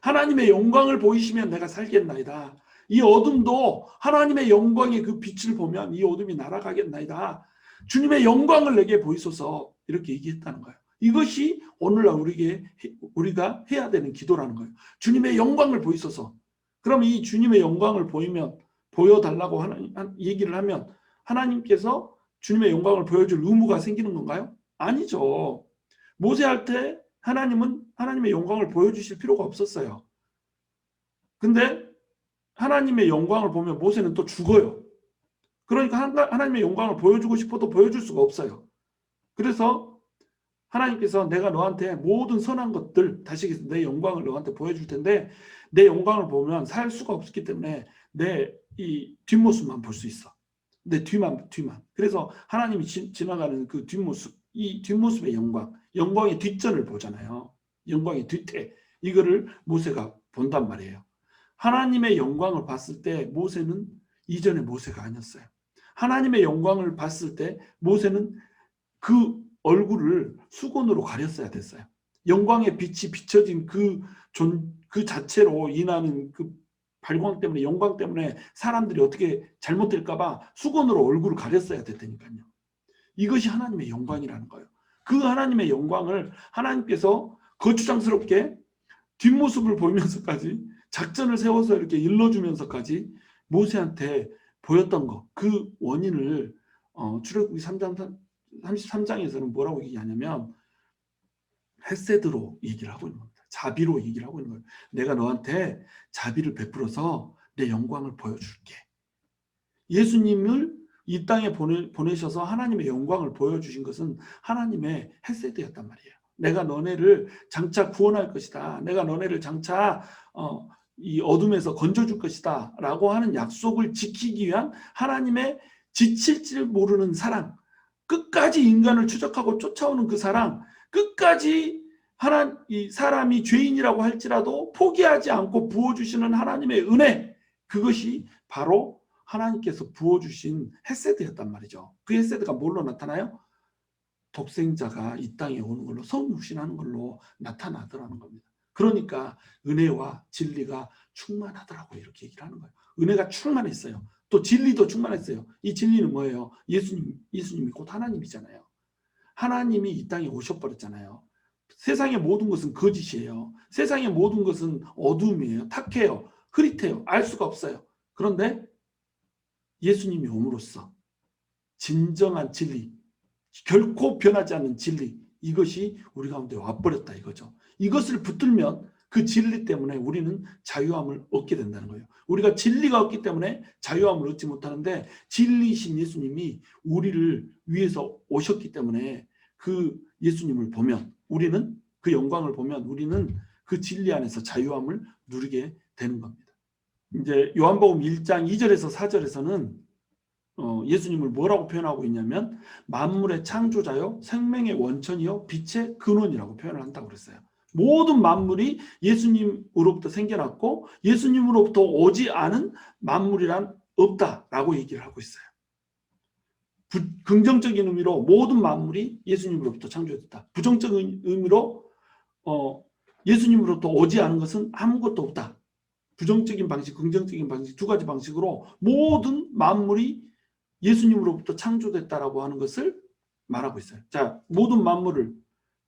하나님의 영광을 보이시면 내가 살겠나이다. 이 어둠도 하나님의 영광의 그 빛을 보면 이 어둠이 날아가겠나이다. 주님의 영광을 내게 보이소서. 이렇게 얘기했다는 거예요. 이것이 오늘날 우리가 해야 되는 기도라는 거예요. 주님의 영광을 보이소서. 그럼 이 주님의 영광을 보여달라고 얘기를 하면 하나님께서 주님의 영광을 보여줄 의무가 생기는 건가요? 아니죠. 모세할 때 하나님은 하나님의 영광을 보여주실 필요가 없었어요. 근데 하나님의 영광을 보면 모세는 또 죽어요. 그러니까 하나님의 영광을 보여주고 싶어도 보여줄 수가 없어요. 그래서 하나님께서 내가 너한테 모든 선한 것들, 다시 내 영광을 너한테 보여줄 텐데 내 영광을 보면 살 수가 없기 때문에 내 이 뒷모습만 볼 수 있어. 내 뒤만. 그래서 하나님이 지나가는 그 뒷모습, 이 뒷모습의 영광의 뒷전을 보잖아요. 영광의 뒤태, 이거를 모세가 본단 말이에요. 하나님의 영광을 봤을 때 모세는 이전의 모세가 아니었어요. 하나님의 영광을 봤을 때 모세는 그 얼굴을 수건으로 가렸어야 됐어요. 영광의 빛이 비춰진 그 자체로 인하는 그 발광 때문에, 영광 때문에 사람들이 어떻게 잘못될까봐 수건으로 얼굴을 가렸어야 됐다니까요. 이것이 하나님의 영광이라는 거예요. 그 하나님의 영광을 하나님께서 거추장스럽게 뒷모습을 보이면서까지 작전을 세워서 이렇게 일러주면서까지 모세한테 보였던 거, 그 원인을 출애굽기 33장에서는 뭐라고 얘기하냐면 헤세드로 얘기를 하고 있는 겁니다. 자비로 얘기를 하고 있는 거예요. 내가 너한테 자비를 베풀어서 내 영광을 보여줄게. 예수님을 이 땅에 보내셔서 하나님의 영광을 보여주신 것은 하나님의 헤세드였단 말이에요. 내가 너네를 장차 구원할 것이다. 내가 너네를 장차 이 어둠에서 건져줄 것이다 라고 하는 약속을 지키기 위한 하나님의 지칠 줄 모르는 사랑, 끝까지 인간을 추적하고 쫓아오는 그 사랑, 끝까지 이 사람이 죄인이라고 할지라도 포기하지 않고 부어주시는 하나님의 은혜, 그것이 바로 하나님께서 부어주신 헤세드였단 말이죠. 그 헤세드가 뭘로 나타나요? 독생자가 이 땅에 오는 걸로, 성육신하는 걸로 나타나더라는 겁니다. 그러니까 은혜와 진리가 충만하더라고, 이렇게 얘기를 하는 거예요. 은혜가 충만했어요. 또 진리도 충만했어요. 이 진리는 뭐예요? 예수님이 곧 하나님이잖아요. 하나님이 이 땅에 오셔버렸잖아요. 세상의 모든 것은 거짓이에요. 세상의 모든 것은 어둠이에요. 탁해요. 흐릿해요. 알 수가 없어요. 그런데 예수님이 옴으로써 진정한 진리, 결코 변하지 않는 진리, 이것이 우리 가운데 와버렸다 이거죠. 이것을 붙들면 그 진리 때문에 우리는 자유함을 얻게 된다는 거예요. 우리가 진리가 없기 때문에 자유함을 얻지 못하는데, 진리이신 예수님이 우리를 위해서 오셨기 때문에 그 예수님을 보면, 우리는 그 영광을 보면 우리는 그 진리 안에서 자유함을 누리게 되는 겁니다. 이제 요한복음 1장 2절에서 4절에서는 예수님을 뭐라고 표현하고 있냐면 만물의 창조자요, 생명의 원천이요, 빛의 근원이라고 표현을 한다고 그랬어요. 모든 만물이 예수님으로부터 생겨났고 예수님으로부터 오지 않은 만물이란 없다라고 얘기를 하고 있어요. 긍정적인 의미로 모든 만물이 예수님으로부터 창조됐다. 부정적인 의미로 예수님으로부터 오지 않은 것은 아무것도 없다. 부정적인 방식, 긍정적인 방식, 두 가지 방식으로 모든 만물이 예수님으로부터 창조됐다라고 하는 것을 말하고 있어요. 자, 모든 만물을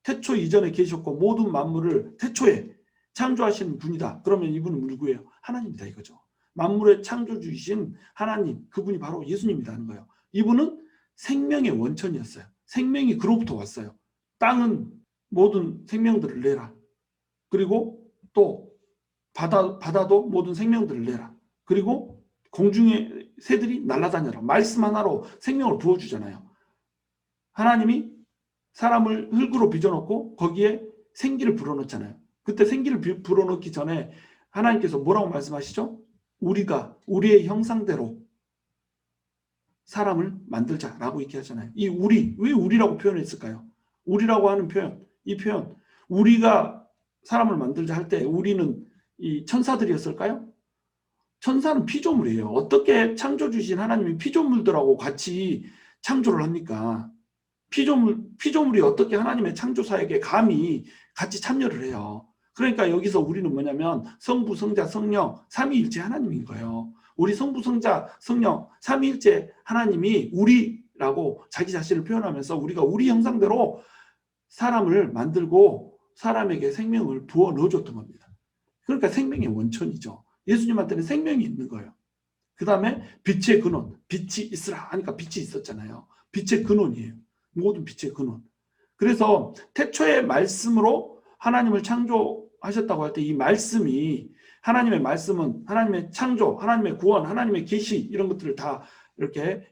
태초 이전에 계셨고 모든 만물을 태초에 창조하시는 분이다. 그러면 이분은 누구예요? 하나님이다 이거죠. 만물의 창조주이신 하나님, 그분이 바로 예수님이라는 거예요. 이분은 생명의 원천이었어요. 생명이 그로부터 왔어요. 땅은 모든 생명들을 내라. 그리고 또 바다도 모든 생명들을 내라. 그리고 공중의 새들이 날아다녀라. 말씀 하나로 생명을 부어주잖아요. 하나님이 사람을 흙으로 빚어넣고 거기에 생기를 불어넣잖아요. 그때 생기를 불어넣기 전에 하나님께서 뭐라고 말씀하시죠? 우리가 우리의 형상대로 사람을 만들자라고 이렇게 하잖아요. 이 우리, 왜 우리라고 표현했을까요? 우리라고 하는 표현, 이 표현, 우리가 사람을 만들자 할 때 우리는 이 천사들이었을까요? 천사는 피조물이에요. 어떻게 창조주신 하나님이 피조물들하고 같이 창조를 합니까? 피조물이 어떻게 하나님의 창조사에게 감히 같이 참여를 해요. 그러니까 여기서 우리는 뭐냐면 성부, 성자, 성령, 삼위일체 하나님인 거예요. 우리 성부, 성자, 성령, 삼위일체 하나님이 우리라고 자기 자신을 표현하면서 우리가 우리 형상대로 사람을 만들고 사람에게 생명을 부어 넣어줬던 겁니다. 그러니까 생명의 원천이죠. 예수님한테는 생명이 있는 거예요. 그 다음에 빛의 근원, 빛이 있으라 하니까 빛이 있었잖아요. 빛의 근원이에요. 모든 빛의 근원. 그래서 태초의 말씀으로 하나님을 창조하셨다고 할 때 이 말씀이, 하나님의 말씀은 하나님의 창조, 하나님의 구원, 하나님의 계시, 이런 것들을 다 이렇게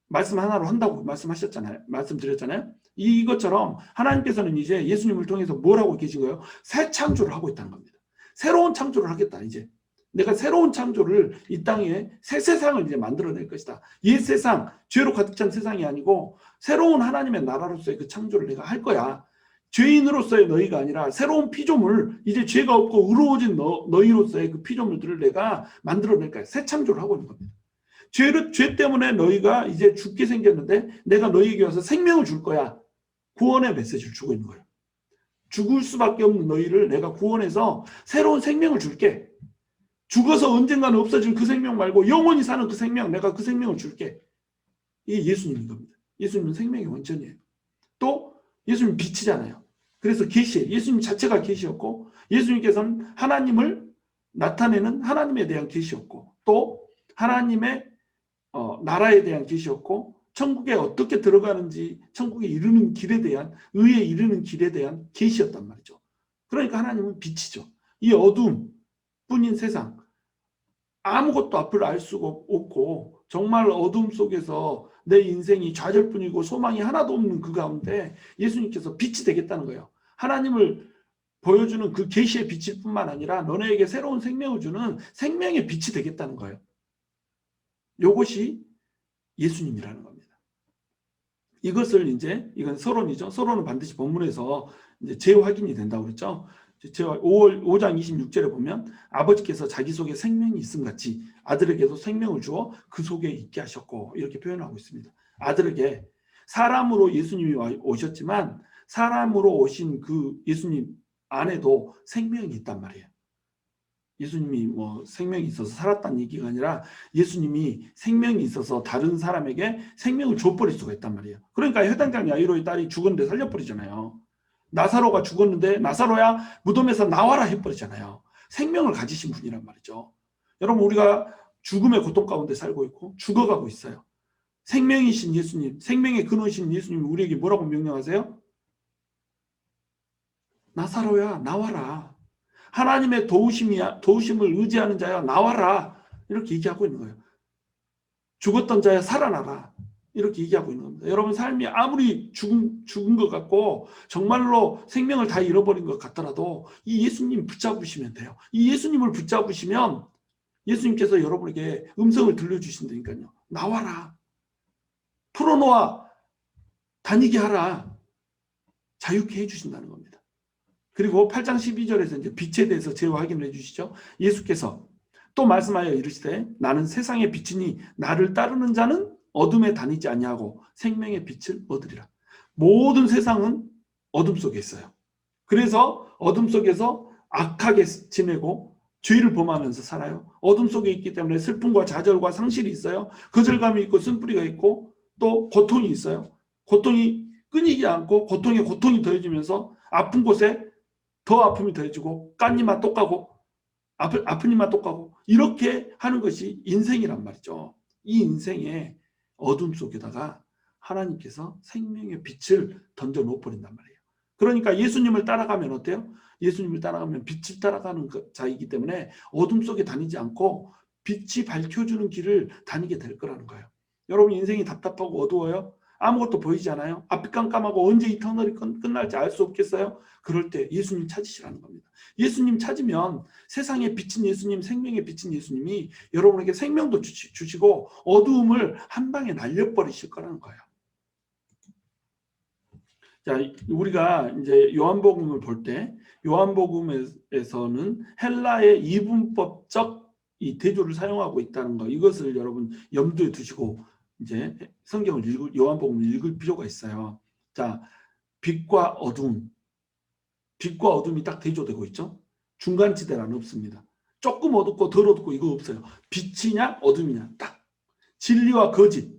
말씀 하나로 한다고 말씀드렸잖아요. 이것처럼 하나님께서는 이제 예수님을 통해서 뭘 하고 계신 거예요? 새 창조를 하고 있다는 겁니다. 새로운 창조를 하겠다. 이제 내가 새로운 창조를, 이 땅에 새 세상을 이제 만들어낼 것이다. 옛 세상, 죄로 가득 찬 세상이 아니고 새로운 하나님의 나라로서의 그 창조를 내가 할 거야. 죄인으로서의 너희가 아니라 새로운 피조물, 이제 죄가 없고 의로워진 너희로서의 그 피조물들을 내가 만들어낼 거야. 새 창조를 하고 있는 겁니다. 죄 때문에 너희가 이제 죽게 생겼는데 내가 너희에게 와서 생명을 줄 거야. 구원의 메시지를 주고 있는 거예요. 죽을 수밖에 없는 너희를 내가 구원해서 새로운 생명을 줄게. 죽어서 언젠가는 없어질 그 생명 말고 영원히 사는 그 생명, 내가 그 생명을 줄게. 이게 예수님인 겁니다. 예수님은 생명의 원천이에요. 또 예수님은 빛이잖아요. 그래서 계시예요. 예수님 자체가 계시였고, 예수님께서는 하나님을 나타내는 하나님에 대한 계시였고, 또 하나님의 나라에 대한 계시였고, 천국에 어떻게 들어가는지, 천국에 이르는 길에 대한, 의에 이르는 길에 대한 계시였단 말이죠. 그러니까 하나님은 빛이죠. 이 어둠뿐인 세상, 아무것도 앞을 알 수가 없고 정말 어둠 속에서 내 인생이 좌절뿐이고 소망이 하나도 없는 그 가운데 예수님께서 빛이 되겠다는 거예요. 하나님을 보여주는 그 계시의 빛일 뿐만 아니라 너네에게 새로운 생명을 주는 생명의 빛이 되겠다는 거예요. 이것이 예수님이라는 겁니다. 이것을 이건 서론이죠. 서론은 반드시 본문에서 이제 재확인이 된다고 그랬죠. 5장 26절에 보면 아버지께서 자기 속에 생명이 있음 같이 아들에게도 생명을 주어 그 속에 있게 하셨고 이렇게 표현하고 있습니다. 아들에게 사람으로 예수님이 오셨지만 사람으로 오신 그 예수님 안에도 생명이 있단 말이에요. 예수님이 뭐 생명이 있어서 살았다는 얘기가 아니라 예수님이 생명이 있어서 다른 사람에게 생명을 줘버릴 수가 있단 말이에요. 그러니까 해당장 야이로의 딸이 죽었는데 살려버리잖아요. 나사로가 죽었는데 나사로야 무덤에서 나와라 해버리잖아요. 생명을 가지신 분이란 말이죠. 여러분 우리가 죽음의 고통 가운데 살고 있고 죽어가고 있어요. 생명이신 예수님, 생명의 근원이신 예수님이 우리에게 뭐라고 명령하세요? 나사로야 나와라. 하나님의 도우심을 의지하는 자야 나와라. 이렇게 얘기하고 있는 거예요. 죽었던 자야 살아나라. 이렇게 얘기하고 있는 겁니다. 여러분 삶이 아무리 죽은 것 같고 정말로 생명을 다 잃어버린 것 같더라도 이 예수님 붙잡으시면 돼요. 이 예수님을 붙잡으시면 예수님께서 여러분에게 음성을 들려주신다니까요. 나와라. 풀어놓아. 다니게 하라. 자유케 해주신다는 겁니다. 그리고 8장 12절에서 이제 빛에 대해서 재확인을 해주시죠. 예수께서 또 말씀하여 이르시되 나는 세상의 빛이니 나를 따르는 자는 어둠에 다니지 아니하고 생명의 빛을 얻으리라. 모든 세상은 어둠 속에 있어요. 그래서 어둠 속에서 악하게 지내고 죄를 범하면서 살아요. 어둠 속에 있기 때문에 슬픔과 좌절과 상실이 있어요. 거절감이 있고 쓴뿌리가 있고 또 고통이 있어요. 고통이 끊이지 않고 고통이 더해지면서 아픈 곳에 더 아픔이 더해지고 깐 입만 또 까고 아픈 입만 또 까고 이렇게 하는 것이 인생이란 말이죠. 이 인생의 어둠 속에다가 하나님께서 생명의 빛을 던져 놓아버린단 말이에요. 그러니까 예수님을 따라가면 어때요? 예수님을 따라가면 빛을 따라가는 자이기 때문에 어둠 속에 다니지 않고 빛이 밝혀주는 길을 다니게 될 거라는 거예요. 여러분 인생이 답답하고 어두워요? 아무것도 보이지 않아요? 앞이 깜깜하고 언제 이 터널이 끝날지 알 수 없겠어요? 그럴 때 예수님 찾으시라는 겁니다. 예수님 찾으면 세상에 비친 예수님, 생명에 비친 예수님이 여러분에게 생명도 주시고 어두움을 한 방에 날려버리실 거라는 거예요. 자, 우리가 이제 요한복음을 볼 때 요한복음에서는 헬라의 이분법적 이 대조를 사용하고 있다는 거, 이것을 여러분 염두에 두시고 이제 성경을 요한복음을 읽을 필요가 있어요. 자, 빛과 어둠, 빛과 어둠이 딱 대조되고 있죠. 중간지대란 없습니다. 조금 어둡고 덜 어둡고 이거 없어요. 빛이냐 어둠이냐 딱. 진리와 거짓,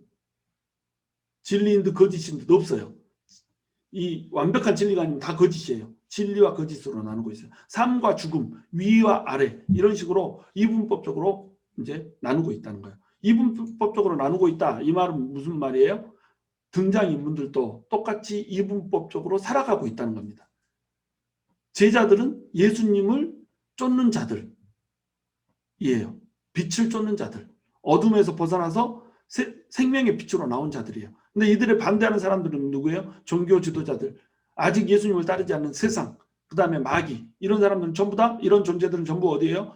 진리인 듯 거짓인 듯 없어요. 이 완벽한 진리가 아니면 다 거짓이에요. 진리와 거짓으로 나누고 있어요. 삶과 죽음, 위와 아래 이런 식으로 이분법적으로 이제 나누고 있다는 거예요. 이분법적으로 나누고 있다. 이 말은 무슨 말이에요? 등장인물들도 똑같이 이분법적으로 살아가고 있다는 겁니다. 제자들은 예수님을 쫓는 자들이에요. 빛을 쫓는 자들. 어둠에서 벗어나서 생명의 빛으로 나온 자들이에요. 근데 이들을 반대하는 사람들은 누구예요? 종교 지도자들. 아직 예수님을 따르지 않는 세상. 그 다음에 마귀. 이런 사람들은 전부 다, 이런 존재들은 전부 어디예요?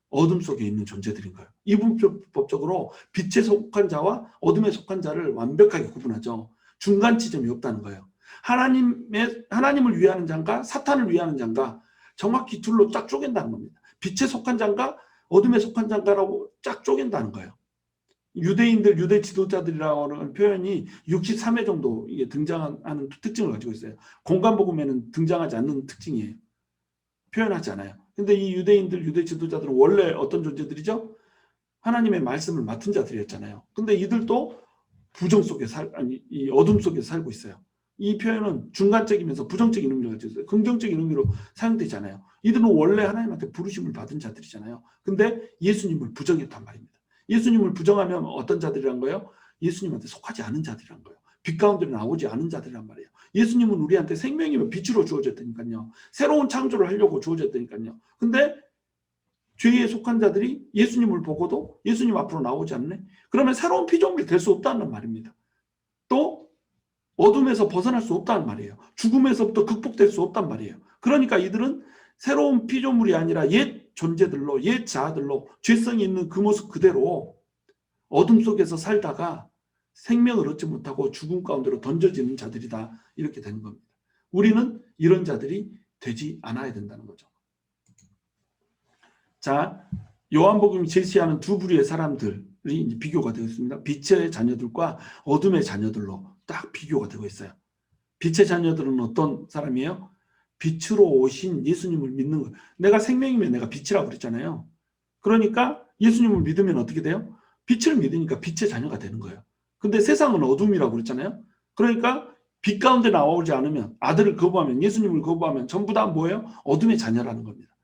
어둠 속에 있는 존재들인 거예요. 이분법적으로 빛에 속한 자와 어둠에 속한 자를 완벽하게 구분하죠. 중간 지점이 없다는 거예요. 하나님을 위하는 자인가 사탄을 위하는 자인가 정확히 둘로 쫙 쪼갠다는 겁니다. 빛에 속한 자인가 어둠에 속한 자인가라고 쫙 쪼갠다는 거예요. 유대인들, 유대 지도자들이라고 하는 표현이 63회 정도 이게 등장하는 특징을 가지고 있어요. 공간복음에는 등장하지 않는 특징이에요. 표현하지 않아요. 근데 이 유대인들, 유대 지도자들은 원래 어떤 존재들이죠? 하나님의 말씀을 맡은 자들이었잖아요. 근데 이들도 부정 속에 이 어둠 속에 살고 있어요. 이 표현은 중간적이면서 부정적인 의미를 가지고 있어요. 긍정적인 의미로 사용되지 않아요. 이들은 원래 하나님한테 부르심을 받은 자들이잖아요. 근데 예수님을 부정했단 말입니다. 예수님을 부정하면 어떤 자들이란 거예요? 예수님한테 속하지 않은 자들이란 거예요. 빛 가운데 나오지 않은 자들이란 말이에요. 예수님은 우리한테 생명이며 빛으로 주어졌다니까요. 새로운 창조를 하려고 주어졌다니까요. 근데 죄에 속한 자들이 예수님을 보고도 예수님 앞으로 나오지 않네. 그러면 새로운 피조물이 될 수 없다는 말입니다. 또 어둠에서 벗어날 수 없단 말이에요. 죽음에서부터 극복될 수 없단 말이에요. 그러니까 이들은 새로운 피조물이 아니라 옛 존재들로, 옛 자아들로 죄성이 있는 그 모습 그대로 어둠 속에서 살다가 생명을 얻지 못하고 죽음 가운데로 던져지는 자들이다. 이렇게 되는 겁니다. 우리는 이런 자들이 되지 않아야 된다는 거죠. 자, 요한복음이 제시하는 두 부류의 사람들이 이제 비교가 되어 있습니다. 빛의 자녀들과 어둠의 자녀들로 딱 비교가 되고 있어요. 빛의 자녀들은 어떤 사람이에요? 빛으로 오신 예수님을 믿는 거예요. 내가 생명이면 내가 빛이라고 그랬잖아요. 그러니까 예수님을 믿으면 어떻게 돼요? 빛을 믿으니까 빛의 자녀가 되는 거예요. 근데 세상은 어둠이라고 그랬잖아요. 그러니까 빛 가운데 나오지 않으면, 아들을 거부하면, 예수님을 거부하면 전부 다 뭐예요? 어둠의 자녀라는 겁니다.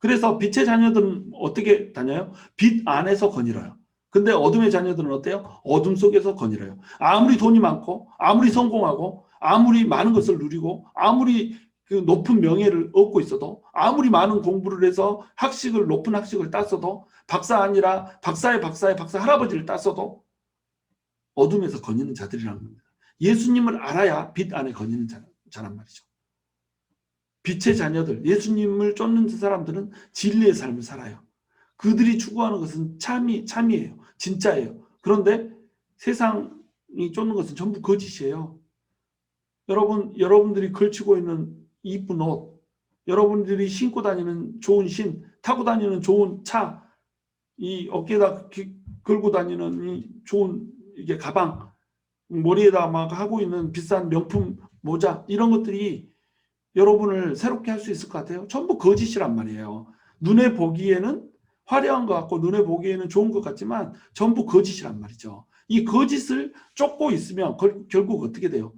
그래서 빛의 자녀들은 어떻게 다녀요? 빛 안에서 거닐어요. 근데 어둠의 자녀들은 어때요? 어둠 속에서 거닐어요. 아무리 돈이 많고, 아무리 성공하고, 아무리 많은 것을 누리고, 아무리 그 높은 명예를 얻고 있어도, 아무리 많은 공부를 해서 높은 학식을 땄어도, 박사 아니라 박사의 할아버지를 땄어도 어둠에서 거니는 자들이라는 겁니다. 예수님을 알아야 빛 안에 거니는 자란 말이죠. 빛의 자녀들, 예수님을 쫓는 사람들은 진리의 삶을 살아요. 그들이 추구하는 것은 참이에요. 진짜예요. 그런데 세상이 쫓는 것은 전부 거짓이에요. 여러분들이 걸치고 있는 이쁜 옷, 여러분들이 신고 다니는 좋은 신, 타고 다니는 좋은 차, 이 어깨에다 걸고 다니는 이 좋은 이게 가방, 머리에다 막 하고 있는 비싼 명품 모자, 이런 것들이 여러분을 새롭게 할 수 있을 것 같아요? 전부 거짓이란 말이에요. 눈에 보기에는 화려한 것 같고 눈에 보기에는 좋은 것 같지만 전부 거짓이란 말이죠. 이 거짓을 쫓고 있으면 결국 어떻게 돼요?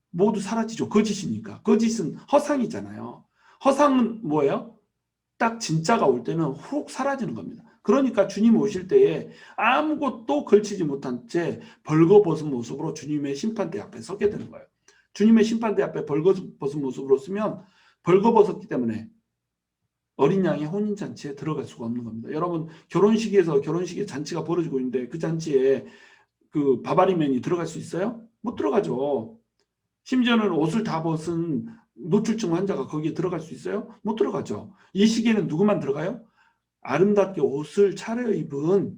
모두 사라지죠. 거짓이니까. 거짓은 허상이잖아요. 허상은 뭐예요? 딱 진짜가 올 때는 훅 사라지는 겁니다. 그러니까 주님 오실 때에 아무것도 걸치지 못한 채 벌거벗은 모습으로 주님의 심판대 앞에 서게 되는 거예요. 주님의 심판대 앞에 벌거벗은 모습으로 쓰면 벌거벗었기 때문에 어린 양의 혼인잔치에 들어갈 수가 없는 겁니다. 여러분, 결혼식에 잔치가 벌어지고 있는데 그 잔치에 그 바바리맨이 들어갈 수 있어요? 못 들어가죠. 심지어는 옷을 다 벗은 노출증 환자가 거기에 들어갈 수 있어요? 못 들어가죠. 이 시기에는 누구만 들어가요? 아름답게 옷을 차려입은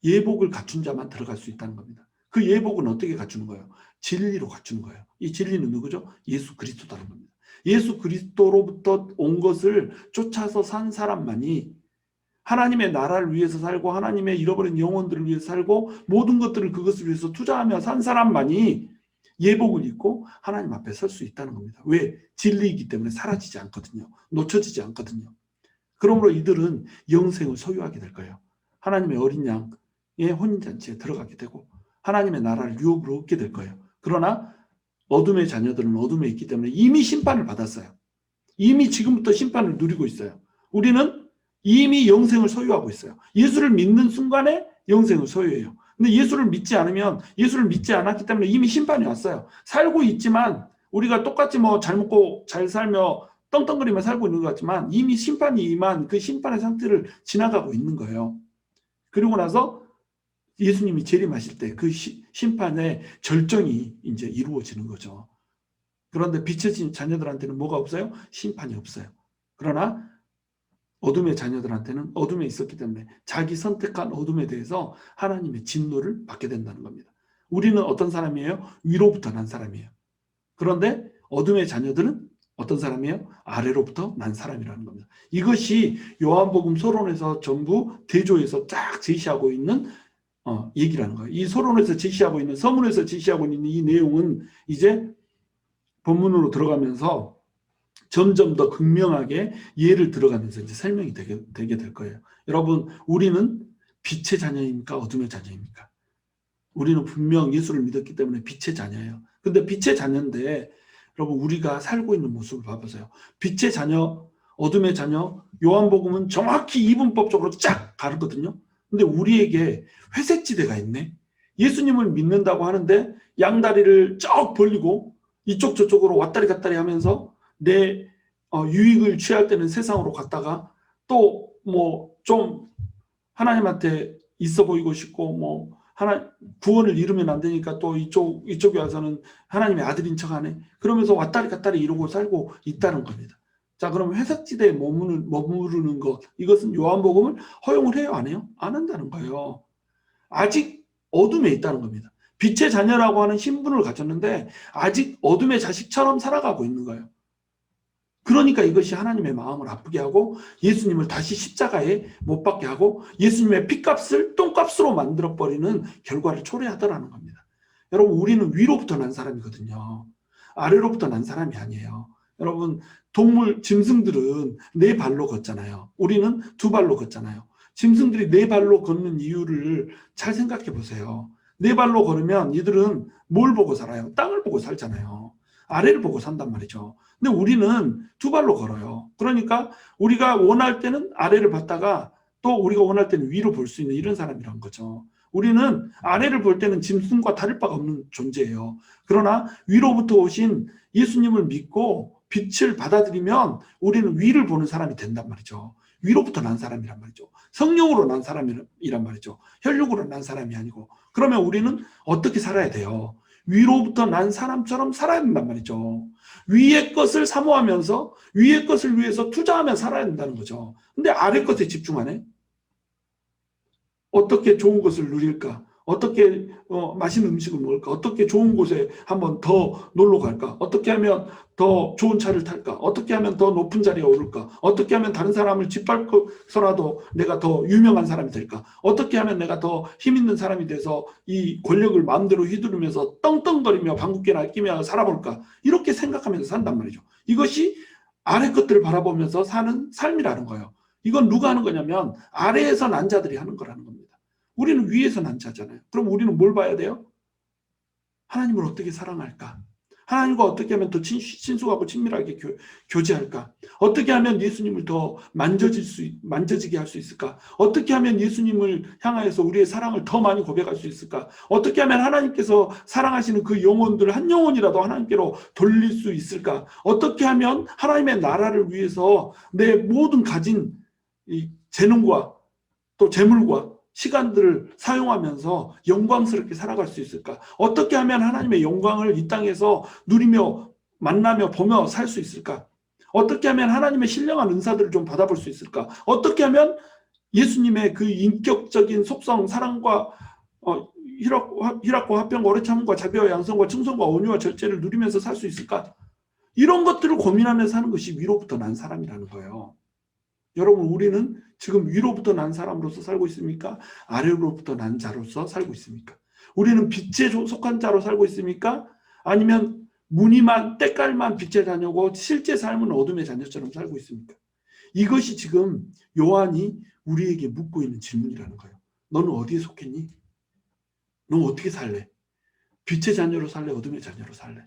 예복을 갖춘 자만 들어갈 수 있다는 겁니다. 그 예복은 어떻게 갖추는 거예요? 진리로 갖추는 거예요. 이 진리는 누구죠? 예수 그리스도라는 겁니다. 예수 그리스도로부터 온 것을 쫓아서 산 사람만이 하나님의 나라를 위해서 살고 하나님의 잃어버린 영혼들을 위해서 살고 모든 것들을 그것을 위해서 투자하며 산 사람만이 예복을 입고 하나님 앞에 설 수 있다는 겁니다. 왜? 진리이기 때문에 사라지지 않거든요. 놓쳐지지 않거든요. 그러므로 이들은 영생을 소유하게 될 거예요. 하나님의 어린 양의 혼인잔치에 들어가게 되고 하나님의 나라를 유업으로 얻게 될 거예요. 그러나 어둠의 자녀들은 어둠에 있기 때문에 이미 심판을 받았어요. 이미 지금부터 심판을 누리고 있어요. 우리는 이미 영생을 소유하고 있어요. 예수를 믿는 순간에 영생을 소유해요. 근데 예수를 믿지 않으면, 예수를 믿지 않았기 때문에 이미 심판이 왔어요. 살고 있지만 우리가 똑같이 뭐 잘 먹고 잘 살며 떵떵거리며 살고 있는 것 같지만 이미 심판이 임한 그 심판의 상태를 지나가고 있는 거예요. 그리고 나서 예수님이 재림하실 때 그 심판의 절정이 이제 이루어지는 거죠. 그런데 빛의 자녀들한테는 뭐가 없어요? 심판이 없어요. 그러나 어둠의 자녀들한테는 어둠에 있었기 때문에 자기 선택한 어둠에 대해서 하나님의 진노를 받게 된다는 겁니다. 우리는 어떤 사람이에요? 위로부터 난 사람이에요. 그런데 어둠의 자녀들은 어떤 사람이에요? 아래로부터 난 사람이라는 겁니다. 이것이 요한복음 서론에서 전부 대조해서 쫙 제시하고 있는 얘기라는 거예요. 이 서론에서 제시하고 있는, 서문에서 제시하고 있는 이 내용은 이제 본문으로 들어가면서 점점 더 극명하게 예를 들어가면서 이제 설명이 되게 될 거예요. 여러분, 우리는 빛의 자녀입니까? 어둠의 자녀입니까? 우리는 분명 예수를 믿었기 때문에 빛의 자녀예요. 근데 빛의 자녀인데 여러분, 우리가 살고 있는 모습을 봐보세요. 빛의 자녀, 어둠의 자녀, 요한복음은 정확히 이분법적으로 쫙 가르거든요. 근데 우리에게 회색지대가 있네. 예수님을 믿는다고 하는데 양다리를 쭉 벌리고 이쪽 저쪽으로 왔다리 갔다리 하면서 내 유익을 취할 때는 세상으로 갔다가 또 뭐 좀 하나님한테 있어 보이고 싶고 뭐 구원을 이루면 안 되니까 또 이쪽에 와서는 하나님의 아들인 척하네. 그러면서 왔다리 갔다리 이러고 살고 있다는 겁니다. 자, 그럼 회색지대에 머무르는 것, 이것은 요한복음을 허용을 해요, 안 해요? 안 한다는 거예요. 아직 어둠에 있다는 겁니다. 빛의 자녀라고 하는 신분을 가졌는데 아직 어둠의 자식처럼 살아가고 있는 거예요. 그러니까 이것이 하나님의 마음을 아프게 하고 예수님을 다시 십자가에 못 박게 하고 예수님의 피값을 똥값으로 만들어버리는 결과를 초래하더라는 겁니다. 여러분, 우리는 위로부터 난 사람이거든요. 아래로부터 난 사람이 아니에요. 여러분, 짐승들은 네 발로 걷잖아요. 우리는 두 발로 걷잖아요. 짐승들이 네 발로 걷는 이유를 잘 생각해 보세요. 네 발로 걸으면 이들은 뭘 보고 살아요? 땅을 보고 살잖아요. 아래를 보고 산단 말이죠. 근데 우리는 두 발로 걸어요. 그러니까 우리가 원할 때는 아래를 봤다가 또 우리가 원할 때는 위로 볼 수 있는 이런 사람이란 거죠. 우리는 아래를 볼 때는 짐승과 다를 바가 없는 존재예요. 그러나 위로부터 오신 예수님을 믿고 빛을 받아들이면 우리는 위를 보는 사람이 된단 말이죠. 위로부터 난 사람이란 말이죠. 성령으로 난 사람이란 말이죠. 혈육으로 난 사람이 아니고. 그러면 우리는 어떻게 살아야 돼요? 위로부터 난 사람처럼 살아야 된단 말이죠. 위의 것을 사모하면서 위의 것을 위해서 투자하며 살아야 된다는 거죠. 근데 아래 것에 집중하네. 어떻게 좋은 것을 누릴까? 어떻게 맛있는 음식을 먹을까? 어떻게 좋은 곳에 한번 더 놀러 갈까? 어떻게 하면 더 좋은 차를 탈까? 어떻게 하면 더 높은 자리에 오를까? 어떻게 하면 다른 사람을 짓밟고서라도 내가 더 유명한 사람이 될까? 어떻게 하면 내가 더 힘 있는 사람이 돼서 이 권력을 마음대로 휘두르면서 떵떵거리며 방귀깨나 끼며 살아볼까? 이렇게 생각하면서 산단 말이죠. 이것이 아래 것들을 바라보면서 사는 삶이라는 거예요. 이건 누가 하는 거냐면 아래에서 난 자들이 하는 거라는 겁니다. 우리는 위에서 난 자잖아요. 그럼 우리는 뭘 봐야 돼요? 하나님을 어떻게 사랑할까? 하나님과 어떻게 하면 더 친숙하고 친밀하게 교제할까? 어떻게 하면 예수님을 더 만져지게 할 수 있을까? 어떻게 하면 예수님을 향하여서 우리의 사랑을 더 많이 고백할 수 있을까? 어떻게 하면 하나님께서 사랑하시는 그 영혼들 한 영혼이라도 하나님께로 돌릴 수 있을까? 어떻게 하면 하나님의 나라를 위해서 내 모든 가진 이 재능과 또 재물과 시간들을 사용하면서 영광스럽게 살아갈 수 있을까? 어떻게 하면 하나님의 영광을 이 땅에서 누리며 만나며 보며 살 수 있을까? 어떻게 하면 하나님의 신령한 은사들을 좀 받아볼 수 있을까? 어떻게 하면 예수님의 그 인격적인 속성, 사랑과 희락과 화평과 오래 참음과 자비와 양성과 충성과 온유와 절제를 누리면서 살 수 있을까? 이런 것들을 고민하면서 사는 것이 위로부터 난 사람이라는 거예요. 여러분, 우리는 지금 위로부터 난 사람으로서 살고 있습니까? 아래로부터 난 자로서 살고 있습니까? 우리는 빛에 속한 자로 살고 있습니까? 아니면 무늬만 때깔만 빛의 자녀고 실제 삶은 어둠의 자녀처럼 살고 있습니까? 이것이 지금 요한이 우리에게 묻고 있는 질문이라는 거예요. 너는 어디에 속했니? 넌 어떻게 살래? 빛의 자녀로 살래? 어둠의 자녀로 살래?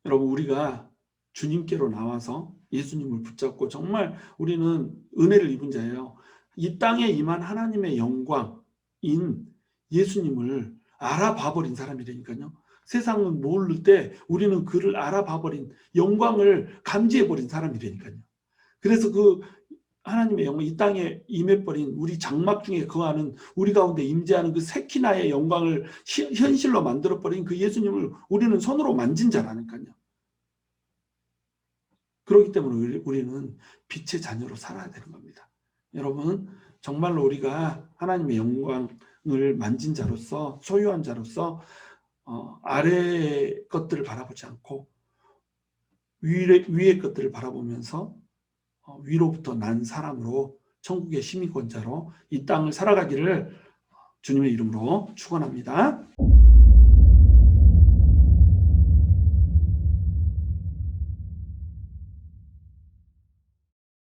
여러분, 우리가 주님께로 나와서 예수님을 붙잡고 정말 우리는 은혜를 입은 자예요. 이 땅에 임한 하나님의 영광인 예수님을 알아봐버린 사람이라니까요. 세상은 모를 때 우리는 그를 알아봐버린, 영광을 감지해버린 사람이라니까요. 그래서 그 하나님의 영광, 이 땅에 임해버린 우리 장막 중에 거하는, 우리 가운데 임재하는 그 세키나의 영광을 현실로 만들어버린 그 예수님을 우리는 손으로 만진 자라니까요. 그렇기 때문에 우리는 빛의 자녀로 살아야 되는 겁니다. 여러분, 정말로 우리가 하나님의 영광을 만진 자로서, 소유한 자로서 아래의 것들을 바라보지 않고 위의 것들을 바라보면서 위로부터 난 사람으로 천국의 시민권자로 이 땅을 살아가기를 주님의 이름으로 축원합니다.